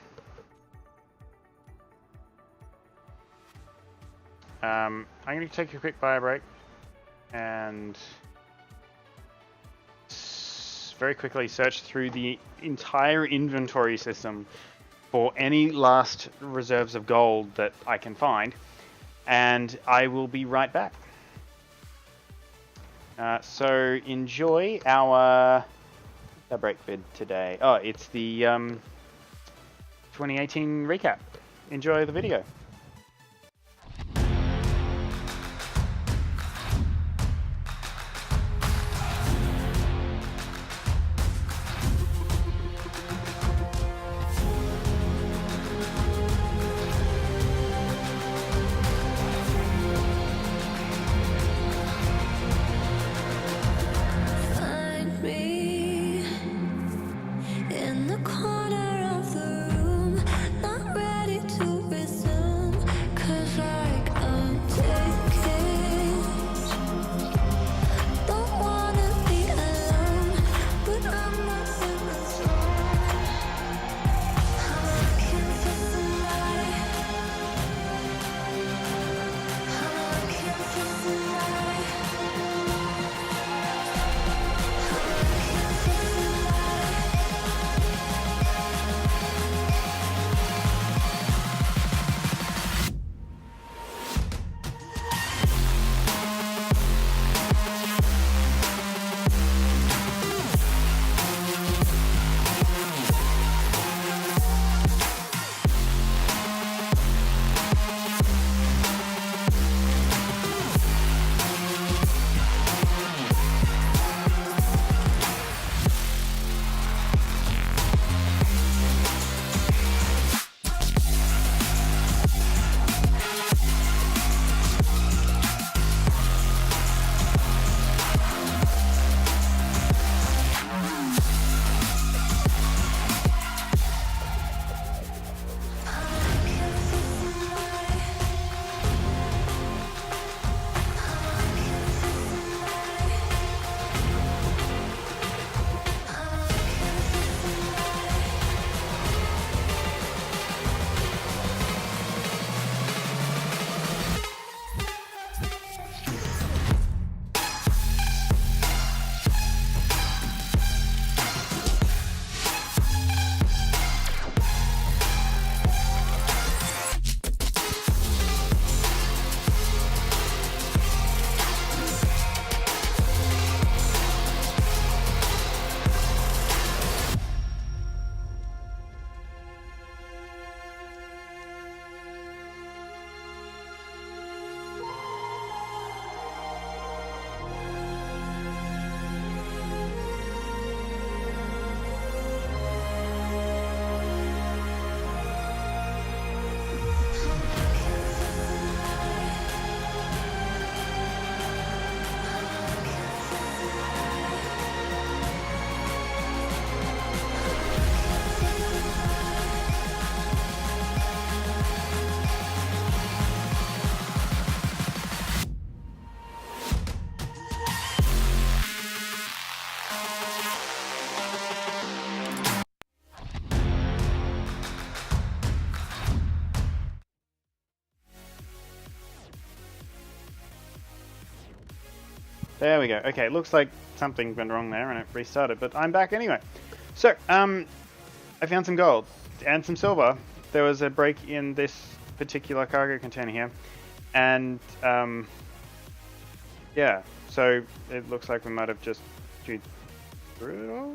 I'm going to take a quick bio break and very quickly search through the entire inventory system for any last reserves of gold that I can find, and I will be right back. So enjoy our break vid today. Oh, it's the 2018 recap. Enjoy the video. Find me in the corner of the room, not ready to resume, 'cause like I'm taking, don't wanna be alone, but I'm not in the zone. I'm looking for somebody, I'm looking for somebody, I'm looking for somebody. There we go. Okay, it looks like something went wrong there and it restarted, but I'm back anyway. So, I found some gold and some silver. There was a break in this particular cargo container here, and yeah, so it looks like we might have just chewed through it all.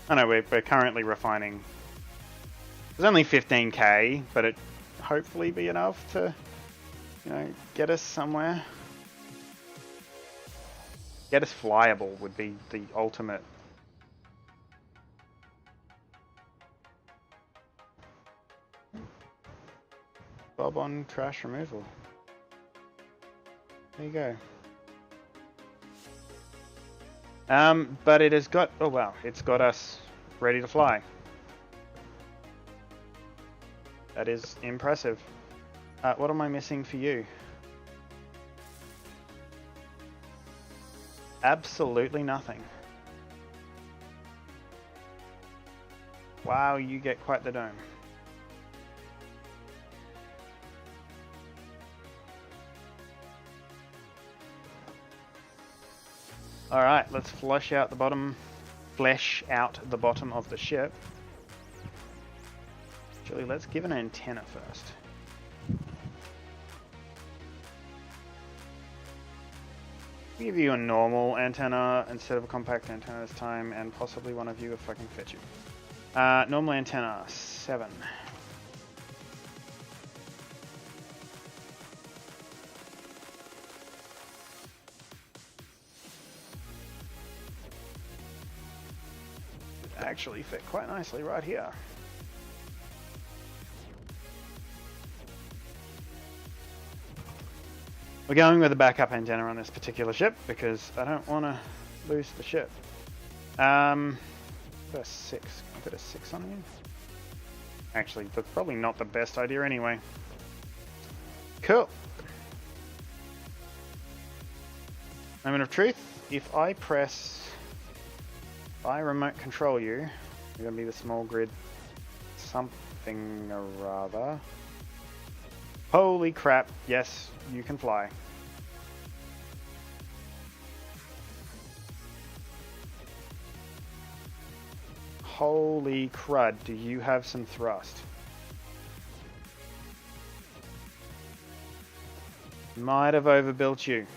I know we're currently refining. There's only 15k, but it hopefully be enough to, you know, get us somewhere. Get us flyable would be the ultimate. Bob on trash removal. There you go. But it has got, oh wow, it's got us ready to fly. That is impressive. What am I missing for you? Absolutely nothing. Wow, you get quite the dome. All right, let's flesh out the bottom of the ship. Actually, let's give an antenna first. Give you a normal antenna instead of a compact antenna this time, and possibly one of you if I can fit you. Normal antenna, 7. Actually fit quite nicely right here. We're going with a backup antenna on this particular ship because I don't want to lose the ship. Got a 6. Can I put a 6 on you? Actually, that's probably not the best idea anyway. Cool. Moment of truth. If I remote control you, you're going to be the small grid something or rather. Holy crap, yes, you can fly. Holy crud, do you have some thrust? Might have overbuilt you.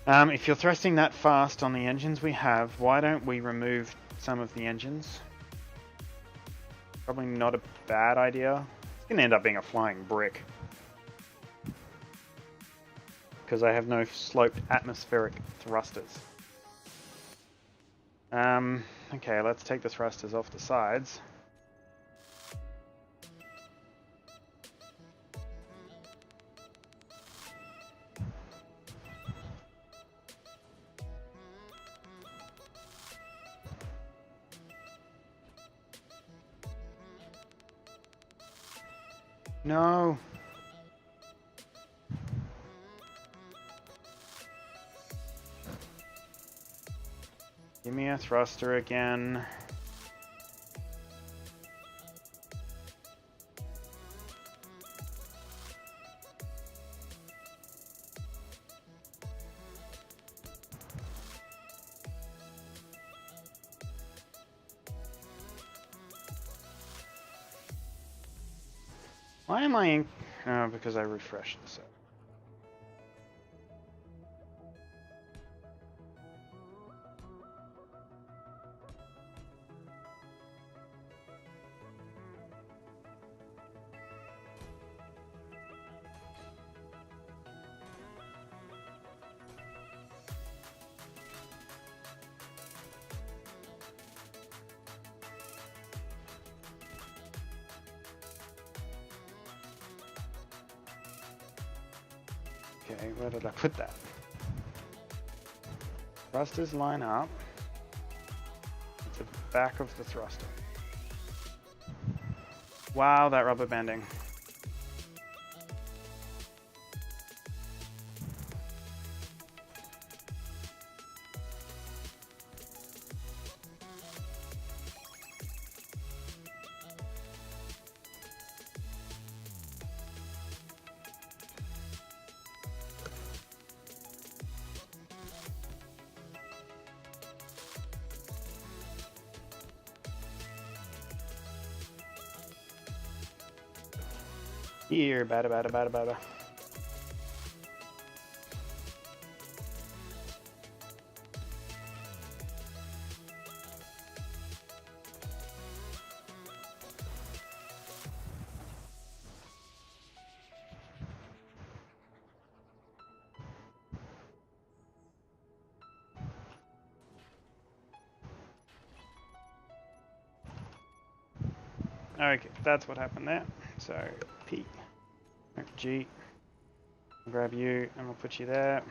If you're thrusting that fast on the engines we have, why don't we remove some of the engines? Probably not a bad idea. It's going to end up being a flying brick. Because I have no sloped atmospheric thrusters. Okay, let's take the thrusters off the sides. No. Give me a thruster again. Why am I in... Oh, because I refreshed this. Okay, where did I put that? Thrusters line up at the back of the thruster. Wow, that rubber banding. Here, bada bada bada bada. Okay, that's what happened there. So P, G, I'll grab you and we'll put you there.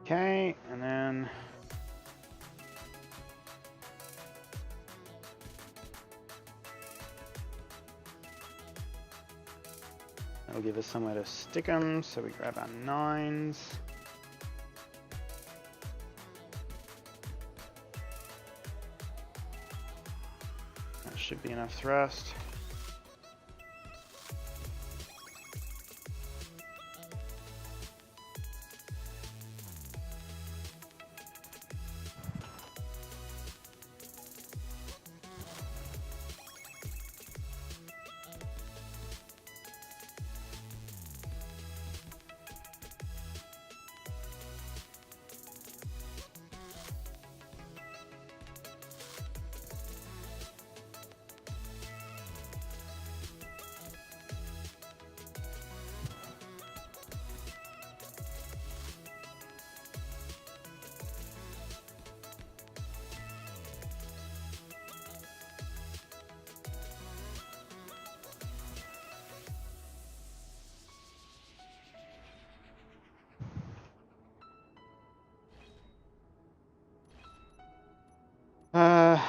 Okay, and then that'll give us somewhere to stick them, so we grab our 9s. That should be enough thrust.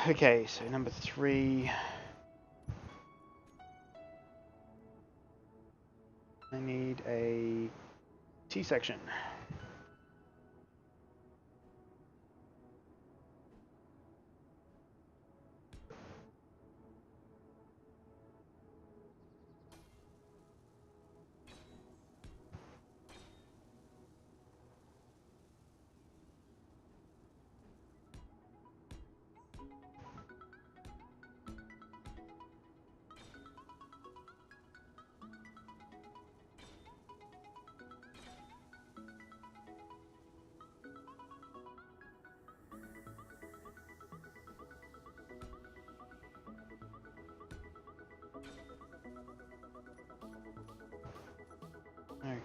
Okay, so number 3. I need a T-section.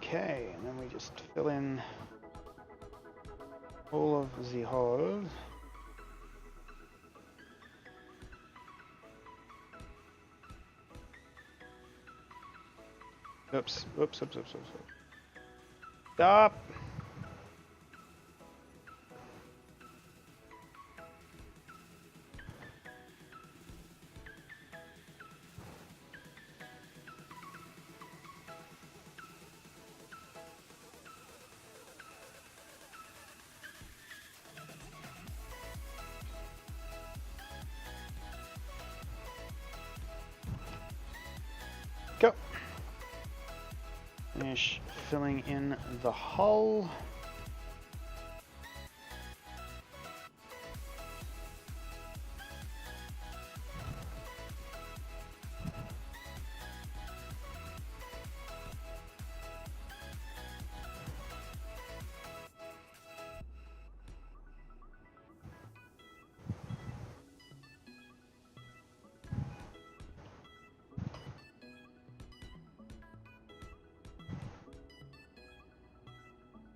Okay, and then we just fill in all of the holes. Oops, oops, oops, oops, oops. Stop! Go! Finish filling in the hole.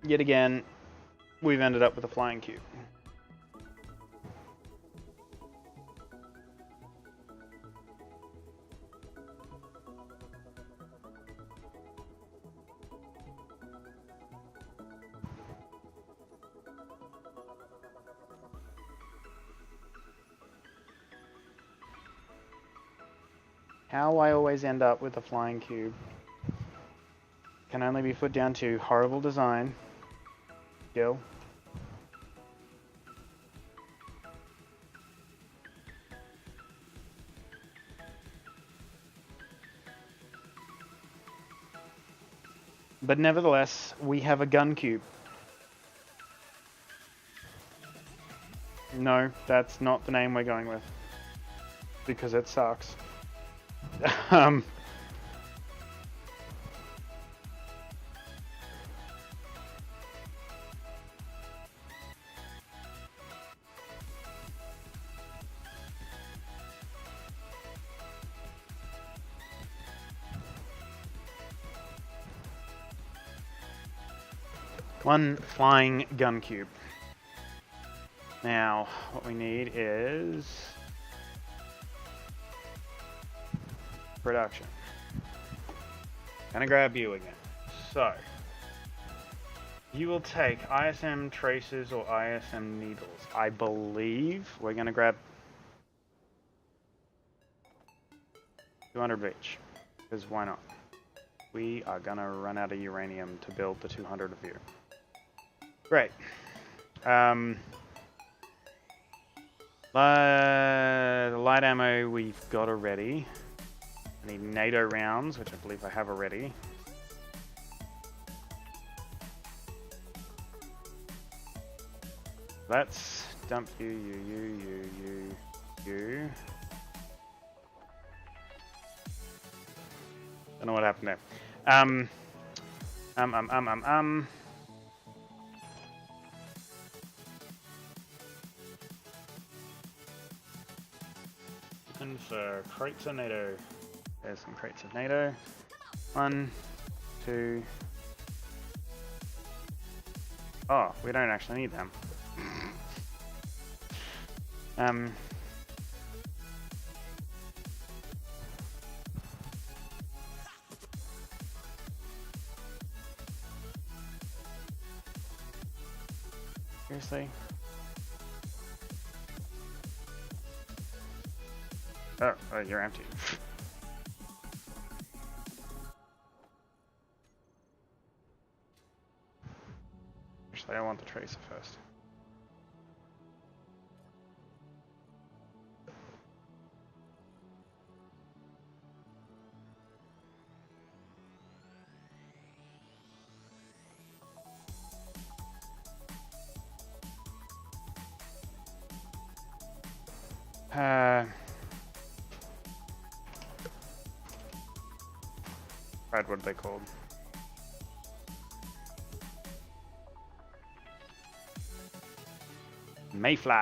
Yet again, we've ended up with a flying cube. How I always end up with a flying cube can only be put down to horrible design, skill, but nevertheless, we have a gun cube. No, that's not the name we're going with, because it sucks. One flying gun cube. Now, what we need is production. Gonna grab you again. So, You will take ISM traces or ISM needles. I believe we're going to grab 200 of each, because why not? We are going to run out of uranium to build the 200 of you. Great. Light ammo we've got already. I need NATO rounds, which I believe I have already. Let's dump you. Don't know what happened there. And for crates of NATO. There's some crates of NATO. 1, 2. Oh, we don't actually need them. Seriously? Oh, you're empty. Actually, I want the tracer first. What are they called? Mayfly.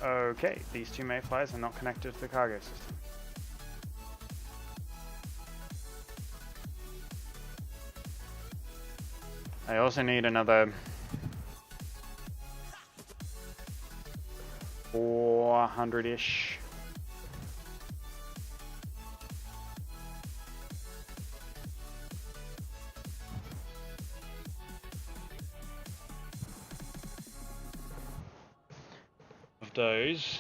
Okay, these two mayflies are not connected to the cargo system. I also need another 400-ish. Of those.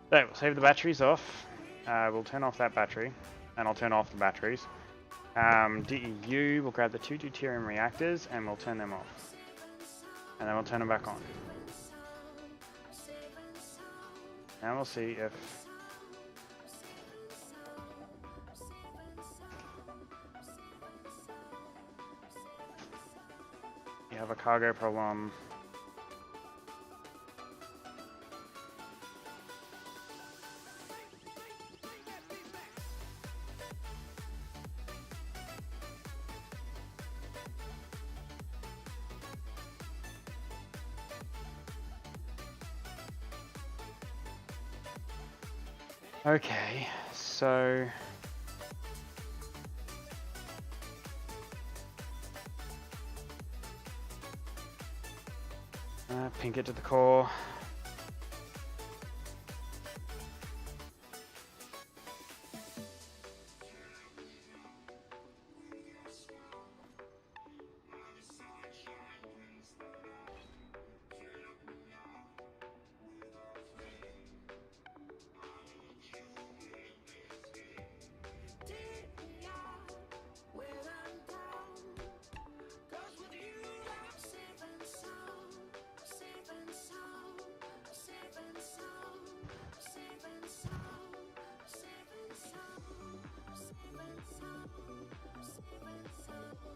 So, we'll save the batteries off. We'll turn off that battery, and I'll turn off the batteries. DEU, we'll grab the 2 deuterium reactors, and we'll turn them off. And then we'll turn them back on. Now we'll see if... you have a cargo problem. Okay, so pink it to the core.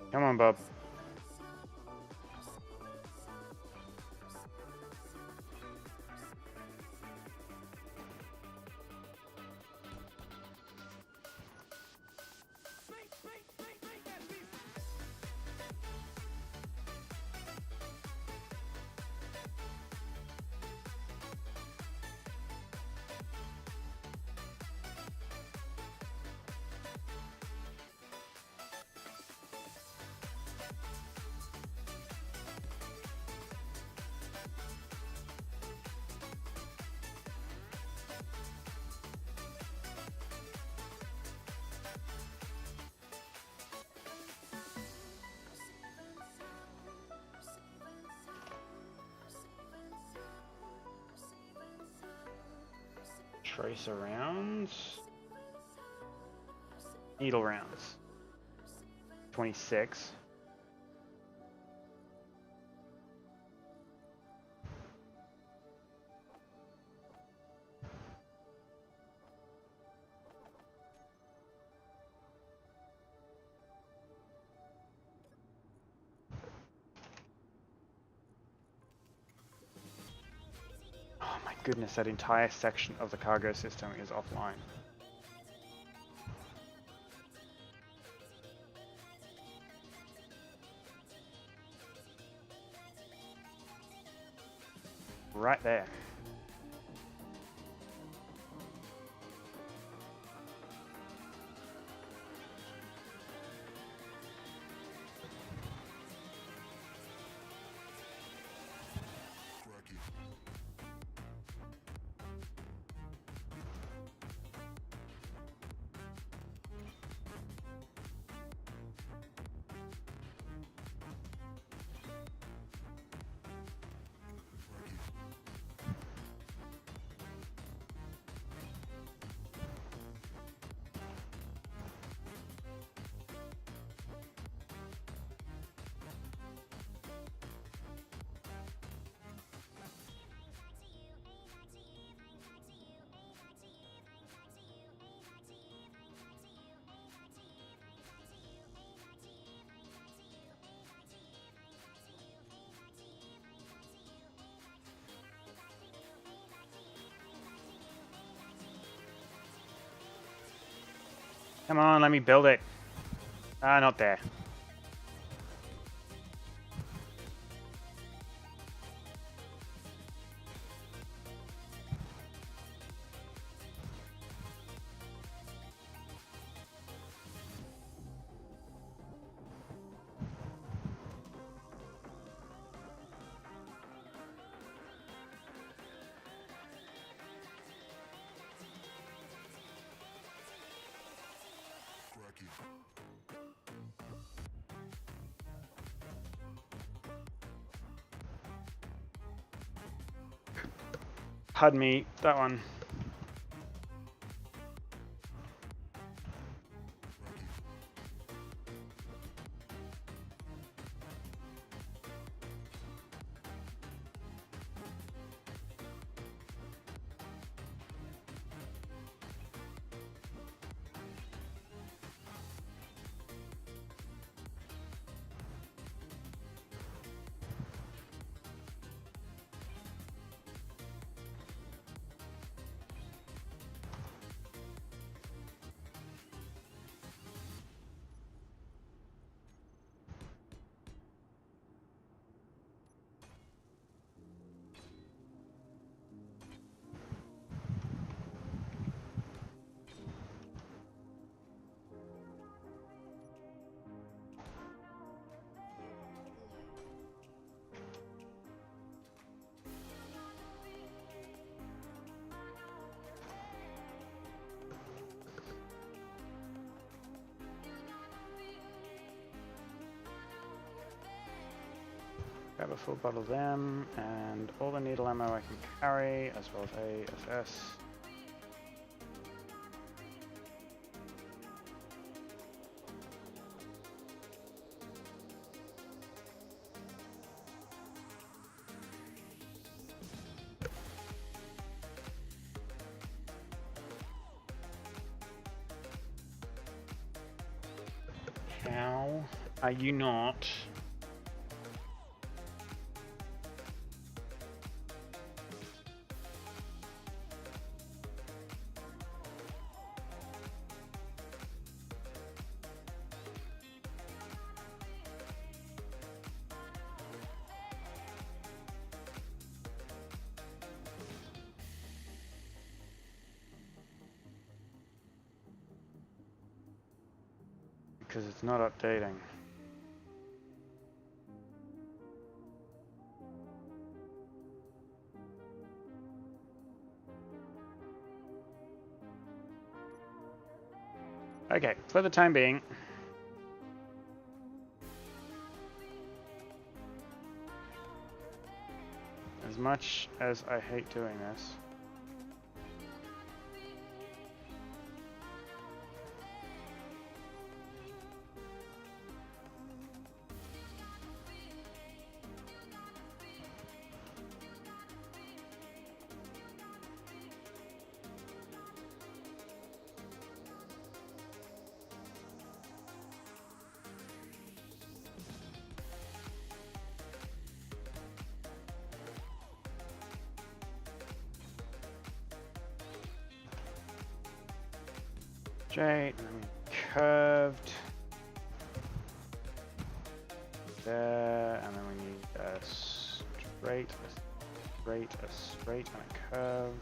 Come on, Bob. Tracer rounds. Needle rounds. 26. Oh my goodness, that entire section of the cargo system is offline. Right there. Come on, let me build it. Ah, not there. Pardon me, that one. Grab a full bottle of them, and all the needle ammo I can carry, as well as ASS. How are you not? Because it's not updating. Okay, for the time being. As much as I hate doing this. straight, and then curved. There, and then we need a straight, a straight, and a curve.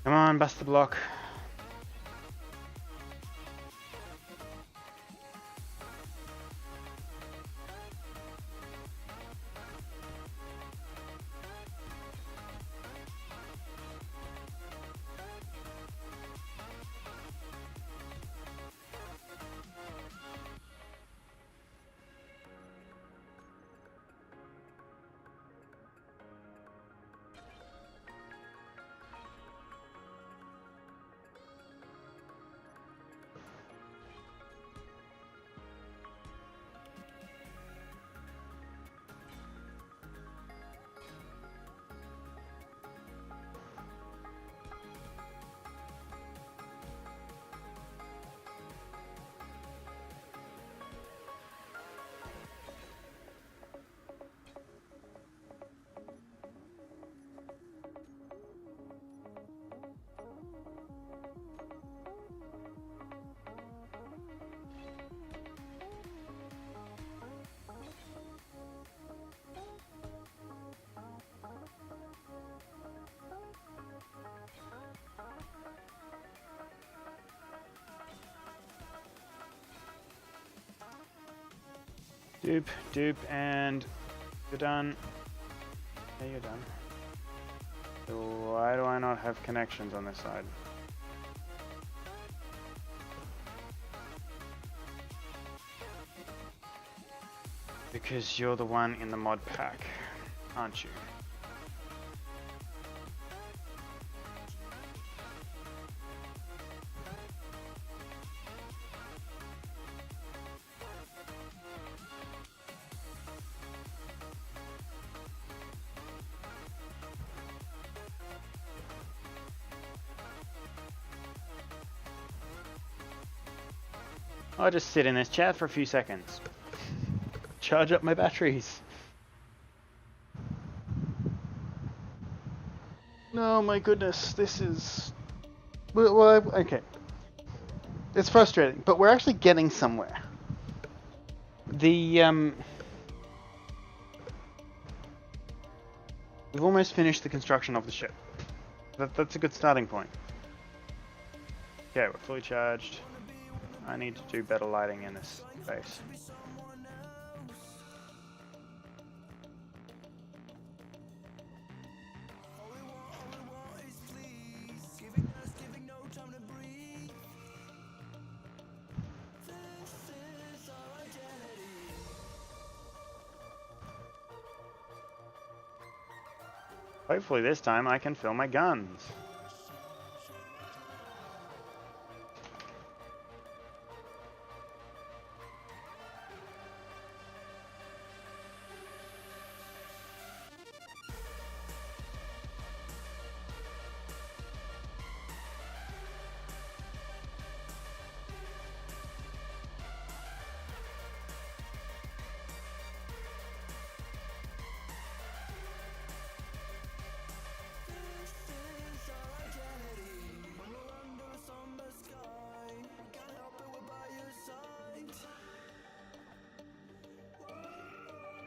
Come on, bust the block. Dupe, and you're done. Yeah, you're done. So why do I not have connections on this side? Because you're the one in the mod pack, aren't you? I'll just sit in this chat for a few seconds. Charge up my batteries. No, my goodness, this is... Well, okay. It's frustrating, but we're actually getting somewhere. We've almost finished the construction of the ship. That's a good starting point. Okay, we're fully charged. I need to do better lighting in this space. Hopefully this time I can fill my guns.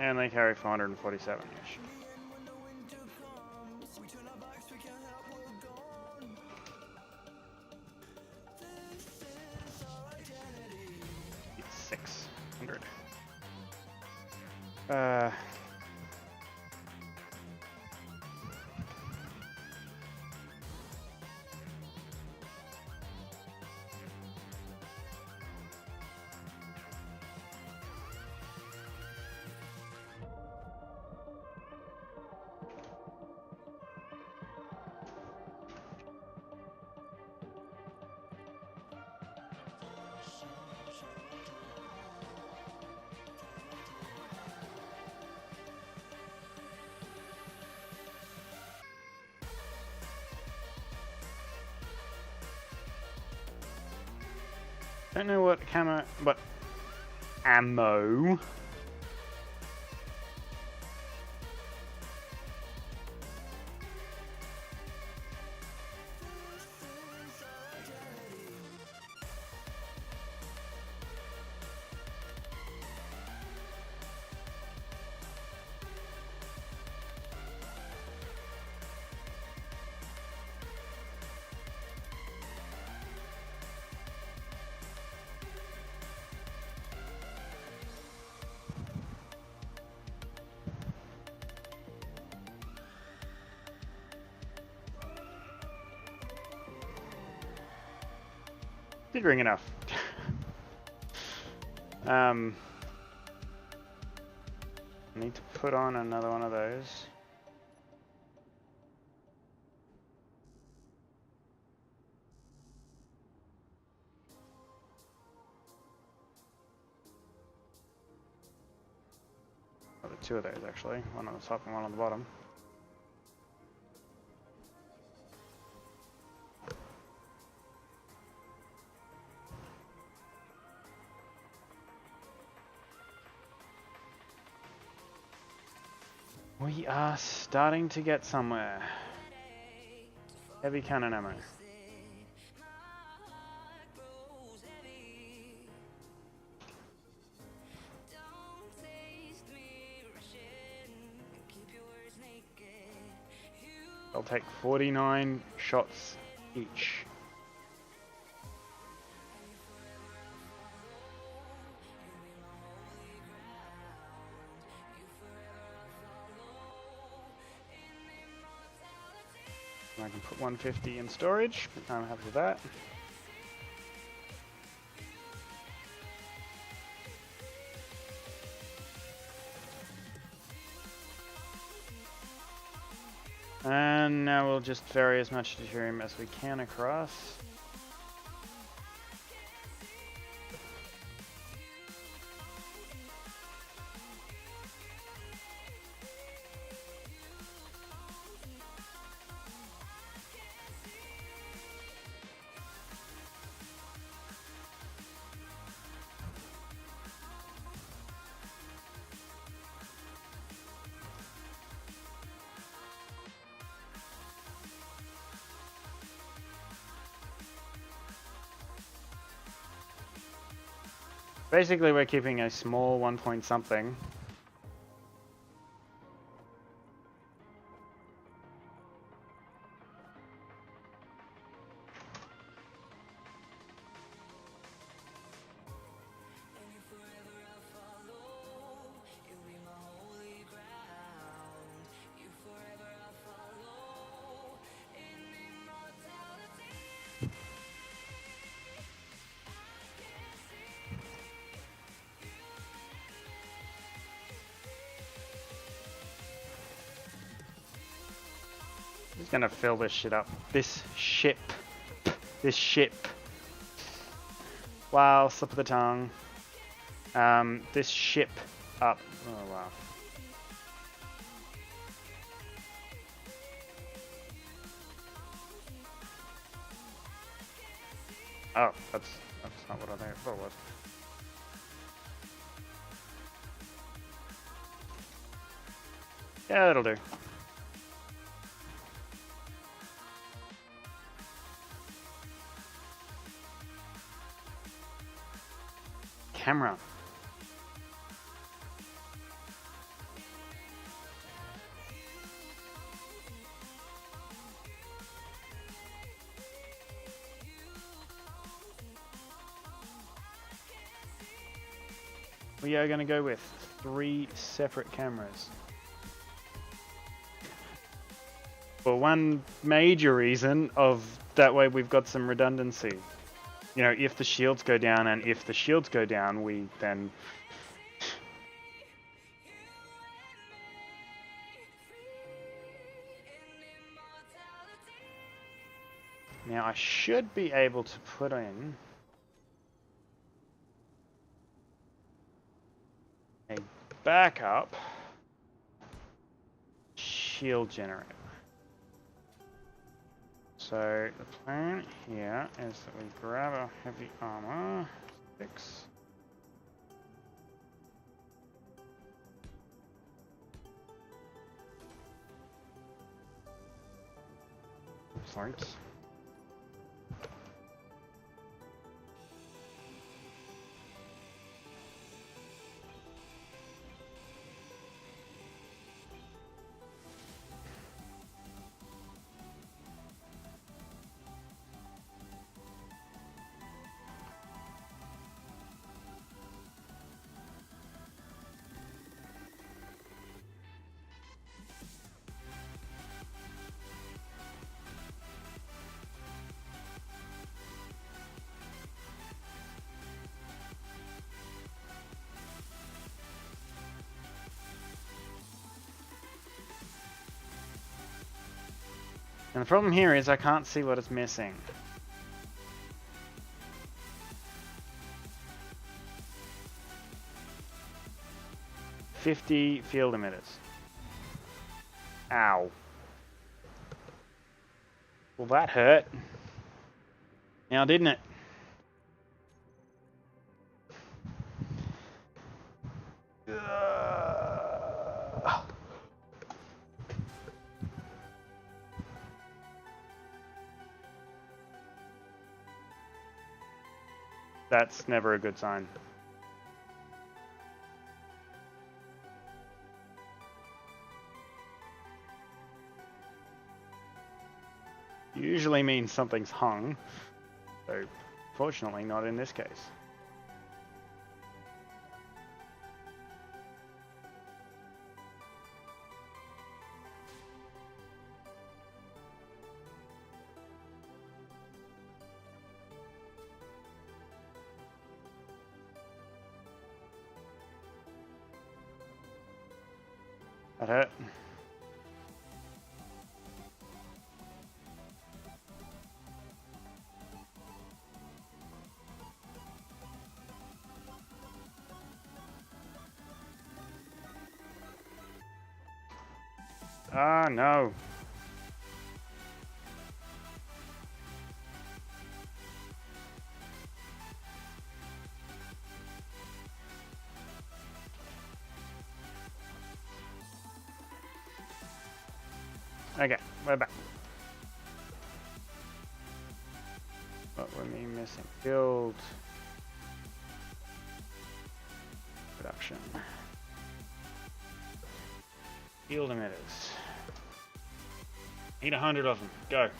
And they carry 447-ish. It's 600. Don't know what camo, but ammo. Did ring enough. Need to put on another one of those. Oh, the two of those actually, one on the top and one on the bottom. We are starting to get somewhere. Heavy cannon ammo. I'll take 49 shots each. I can put 150 in storage. I'm happy with that. And now we'll just ferry as much deuterium as we can across. Basically, we're keeping a small 1 point something. Just gonna fill this shit up. This ship. This ship. Wow, slip of the tongue. This ship up. Oh wow. Oh, that's not what I thought it was. Yeah, that'll do. Camera. we are going to go with 3 separate cameras. For one major reason of that way we've got some redundancy. You know, if the shields go down and if the shields go down, we then... Now I should be able to put in a backup shield generator. So the plan here is that we grab a heavy armor 6. Sorry. And the problem here is I can't see what is missing. $50 field emitters. Ow. Well, that hurt. Now, didn't it? That's never a good sign. Usually means something's hung, so fortunately not in this case. That hurt. Ah, no. Okay, we're back. What were we missing? Build. Production. Field emitters. Need 100 of them. Go.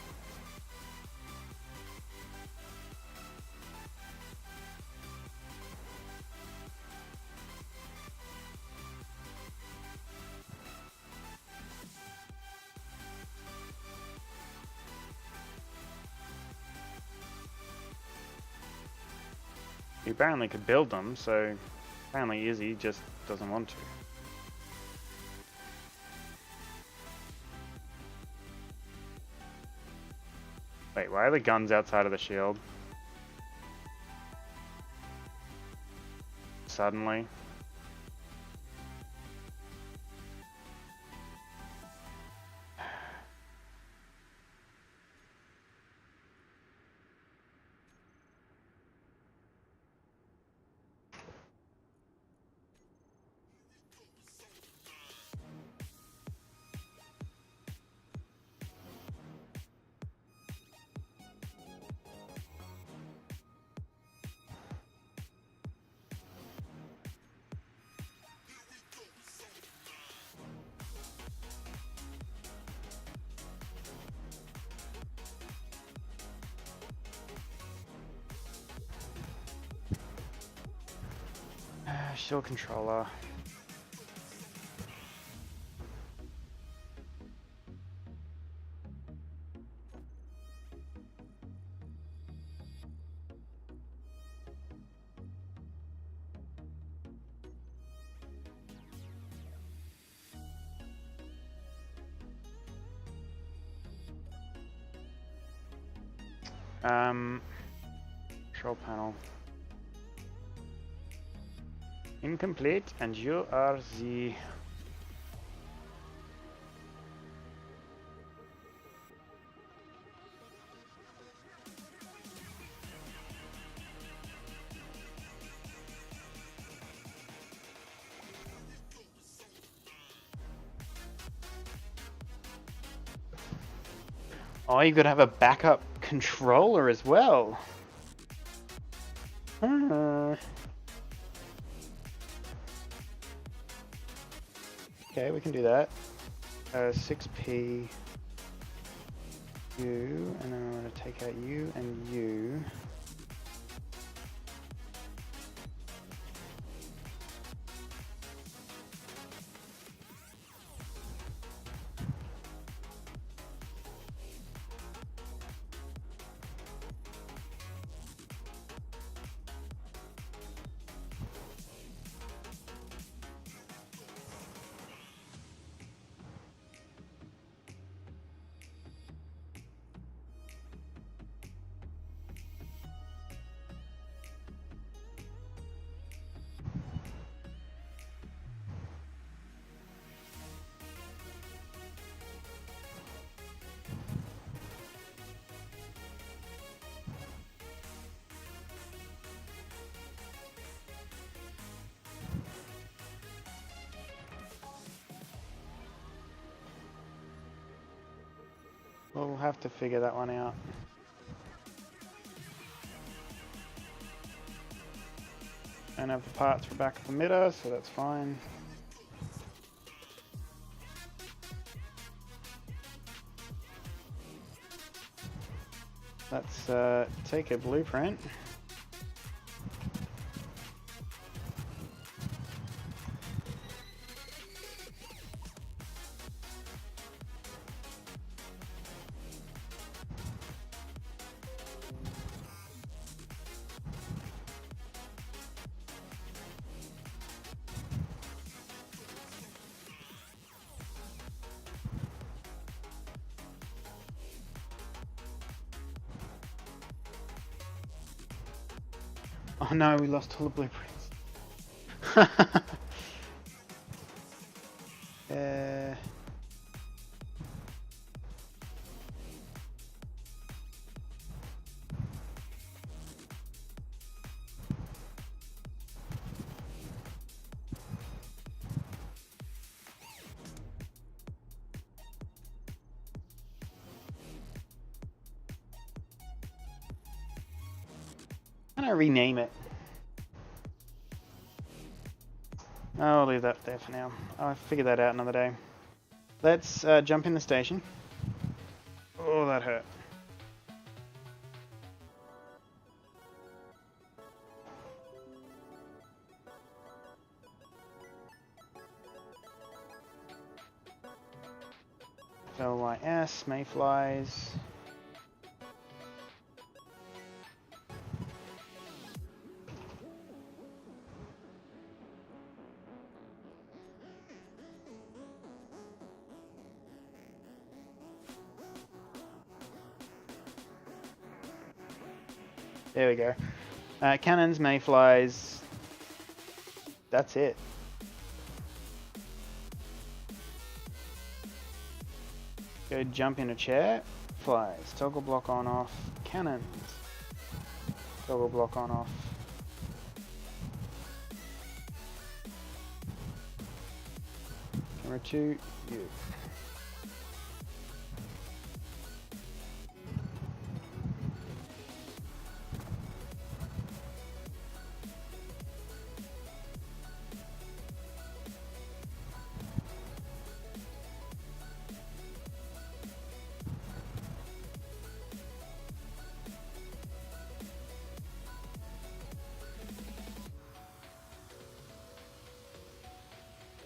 He apparently could build them, so apparently Izzy just doesn't want to. Wait, why are the guns outside of the shield? Suddenly. Shield controller. Control panel. Incomplete, and you are the... Oh, you've got to have a backup controller as well. Okay, we can do that. 6p you, and then I'm going to take out you and you. We'll have to figure that one out. Don't have the parts for backup emitter, so that's fine. Let's take a blueprint. Oh no, we lost all the blueprints. Can I rename it? I'll leave that there for now. I'll figure that out another day. Let's jump in the station. Oh, that hurt. LYS, mayflies. There we go. Cannons, mayflies. That's it. Go jump in a chair. Flies. Toggle block on off. Cannons. Toggle block on off. Camera 2, you.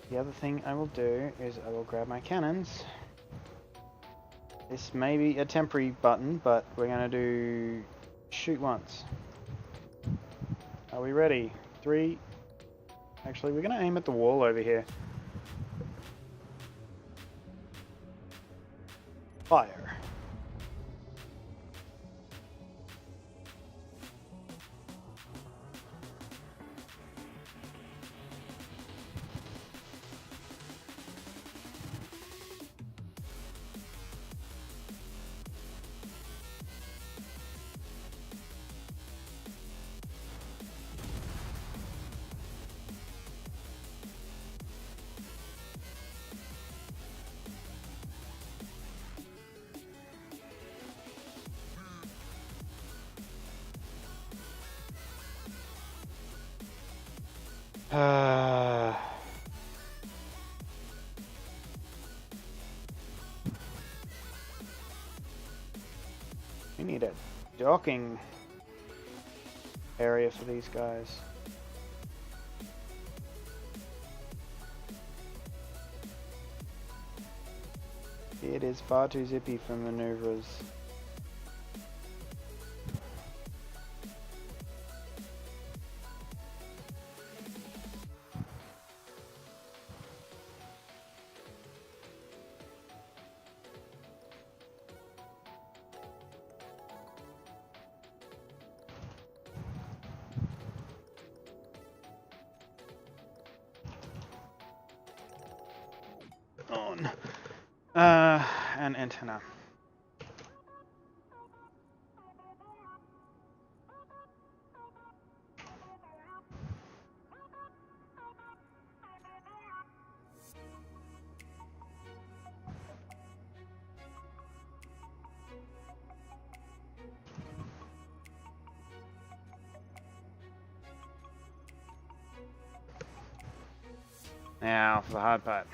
The other thing I will do is I will grab my cannons. This may be a temporary button, but we're going to do shoot once. Are we ready? 3. Actually, we're going to aim at the wall over here. Fire. We need a docking area for these guys. It is far too zippy for maneuvers. On. An antenna. Now for the hard part.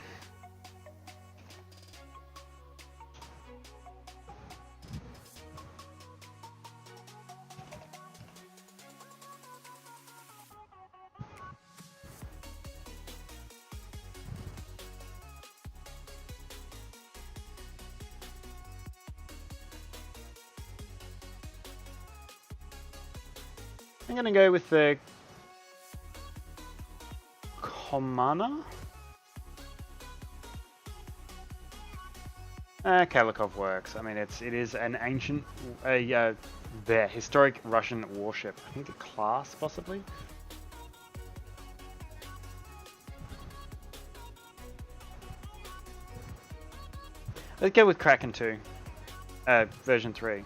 I'm gonna go with the Komana. Kalikov works. I mean, it is an ancient, the historic Russian warship. I think a class, possibly. Let's go with Kraken 2, version 3.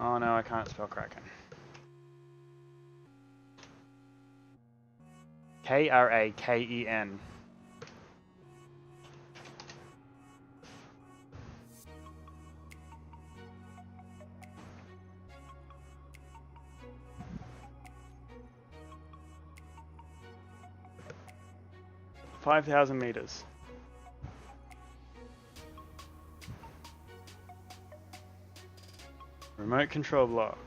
Oh no, I can't spell Kraken. Kraken. 5,000 meters. Remote control block.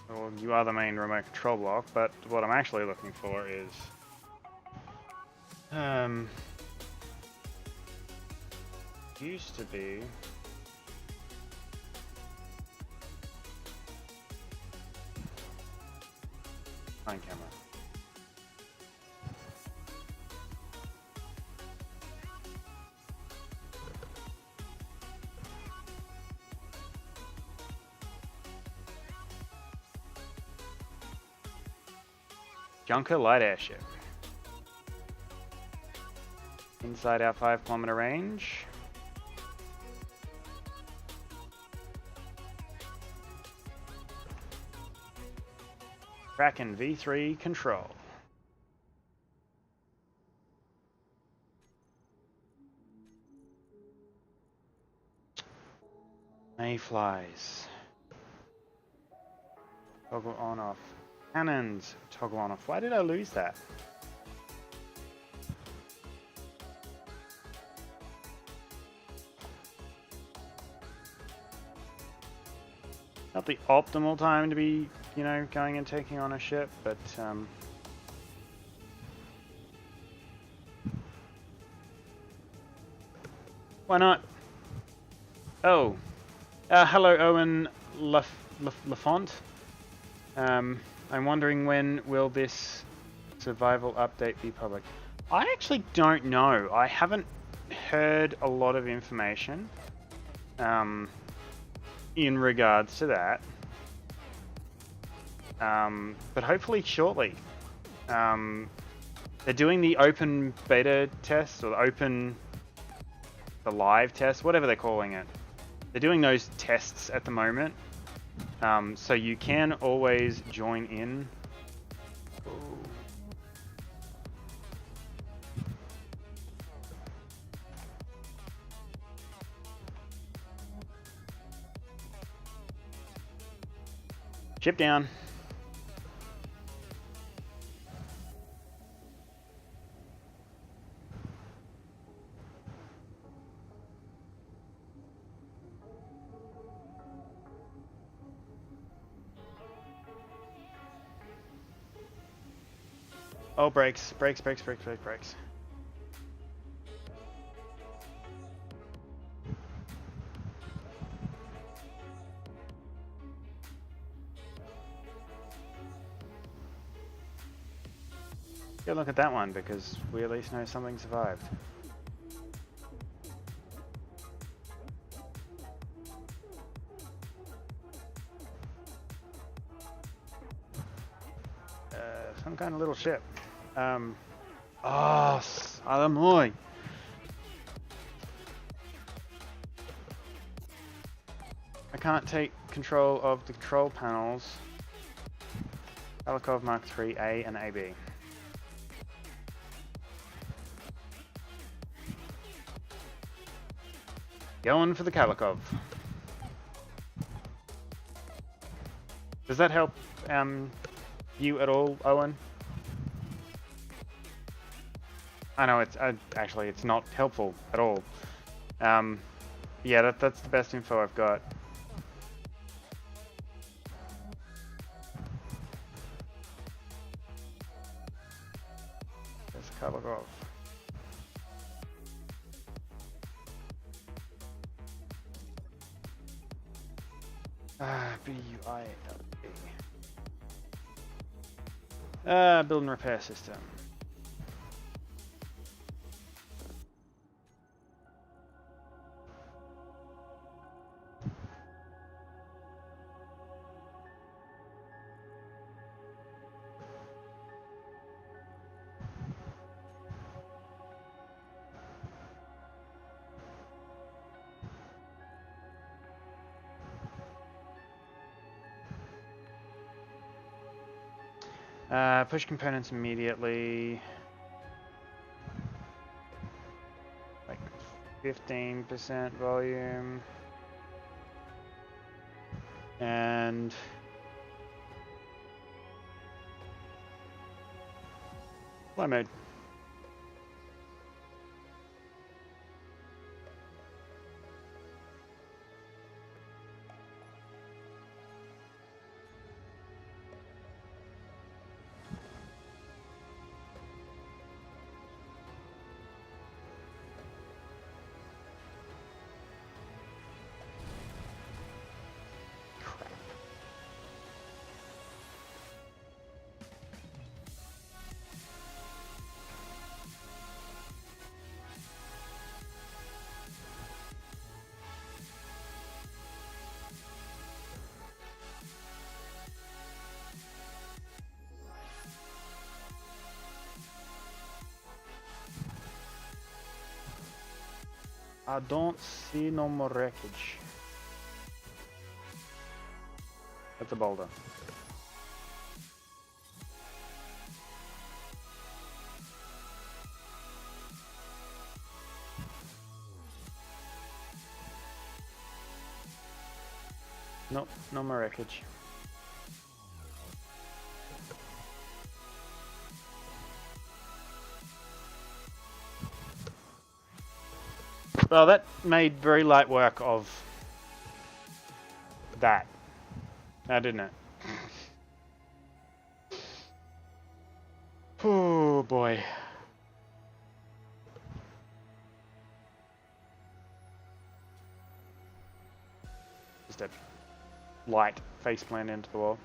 Well, you are the main remote control block, but what I'm actually looking for is used to be fine camera. Junker light airship. Inside our 5-kilometer range. Kraken V3 control. Mayflies. Toggle on off. Cannons. Toggle on off. Why did I lose that? Up the optimal time to be, you know, going and taking on a ship, but why not? Oh, hello, Owen Lafont. I'm wondering, when will this survival update be public? I actually don't know. I haven't heard a lot of information in regards to that. But hopefully shortly. They're doing the open beta test, or the live test, whatever they're calling it. They're doing those tests at the moment. So you can always join in. Ship down. Oh, brakes. Go look at that one, because we at least know something survived. Some kind of little ship. Oh, Alamoy. I can't take control of the control panels. Kalikov Mark III A and AB. Going for the Kalikov. Does that help you at all, Owen? I know it's actually it's not helpful at all. Yeah, that's the best info I've got. There's Kalikov. B-U-I-L-E. Build and repair system. Push components immediately. Like 15% volume. And fly mode. I don't see no more wreckage. That's a boulder. Nope, no more wreckage. Well, that made very light work of that. Now, didn't it? Oh boy. Just a light face plant into the wall.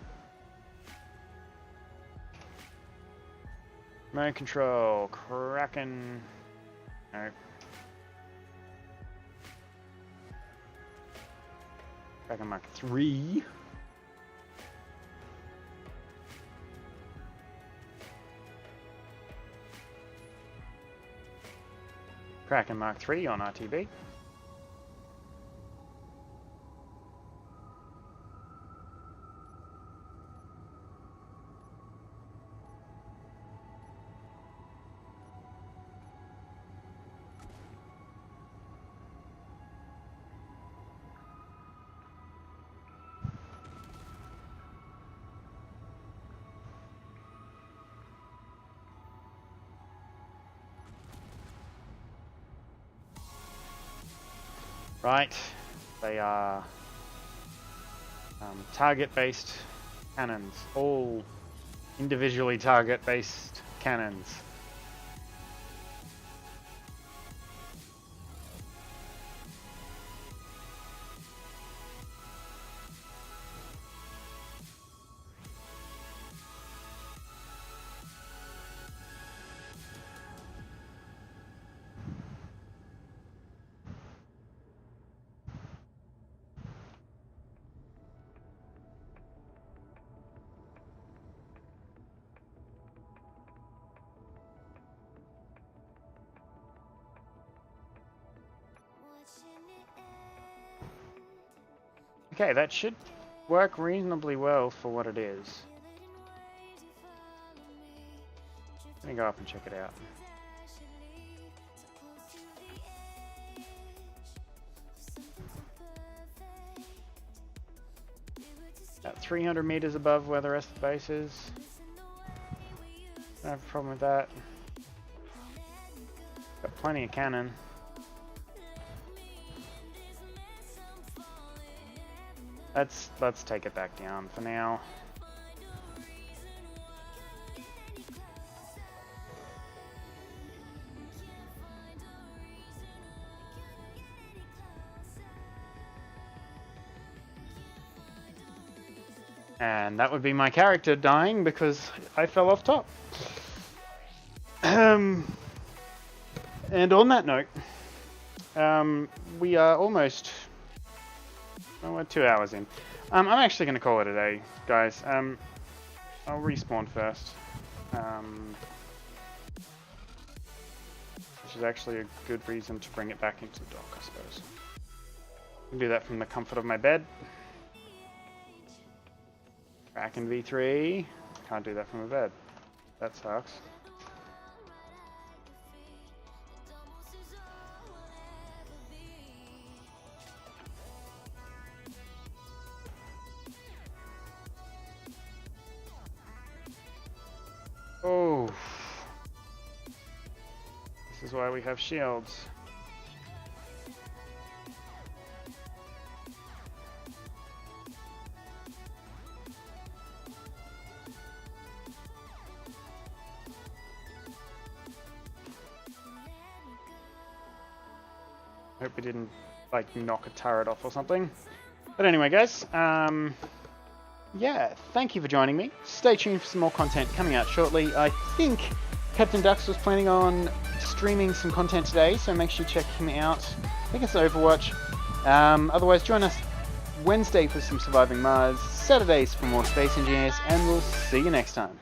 Remote control, Kraken. No. Kraken Mark 3. Kraken Mark 3 on RTV. Right, they are target-based cannons, all individually target-based cannons. Okay, that should work reasonably well for what it is. Let me go up and check it out. About 300 meters above where the rest of the base is. Don't have a problem with that. Got plenty of cannon. Let's take it back down for now. And that would be my character dying because I fell off top. And on that note, we are almost... well, we're 2 hours in. I'm actually going to call it a day, guys. I'll respawn first. Which is actually a good reason to bring it back into the dock, I suppose. I can do that from the comfort of my bed. Kraken V3. Can't do that from a bed. That sucks. Oh. This is why we have shields. Hope we didn't, like, knock a turret off or something. But anyway, guys, yeah, thank you for joining me. Stay tuned for some more content coming out shortly. I think Captain Dux was planning on streaming some content today, so make sure you check him out. I think it's Overwatch. Otherwise, join us Wednesday for some Surviving Mars, Saturdays for more Space Engineers, and we'll see you next time.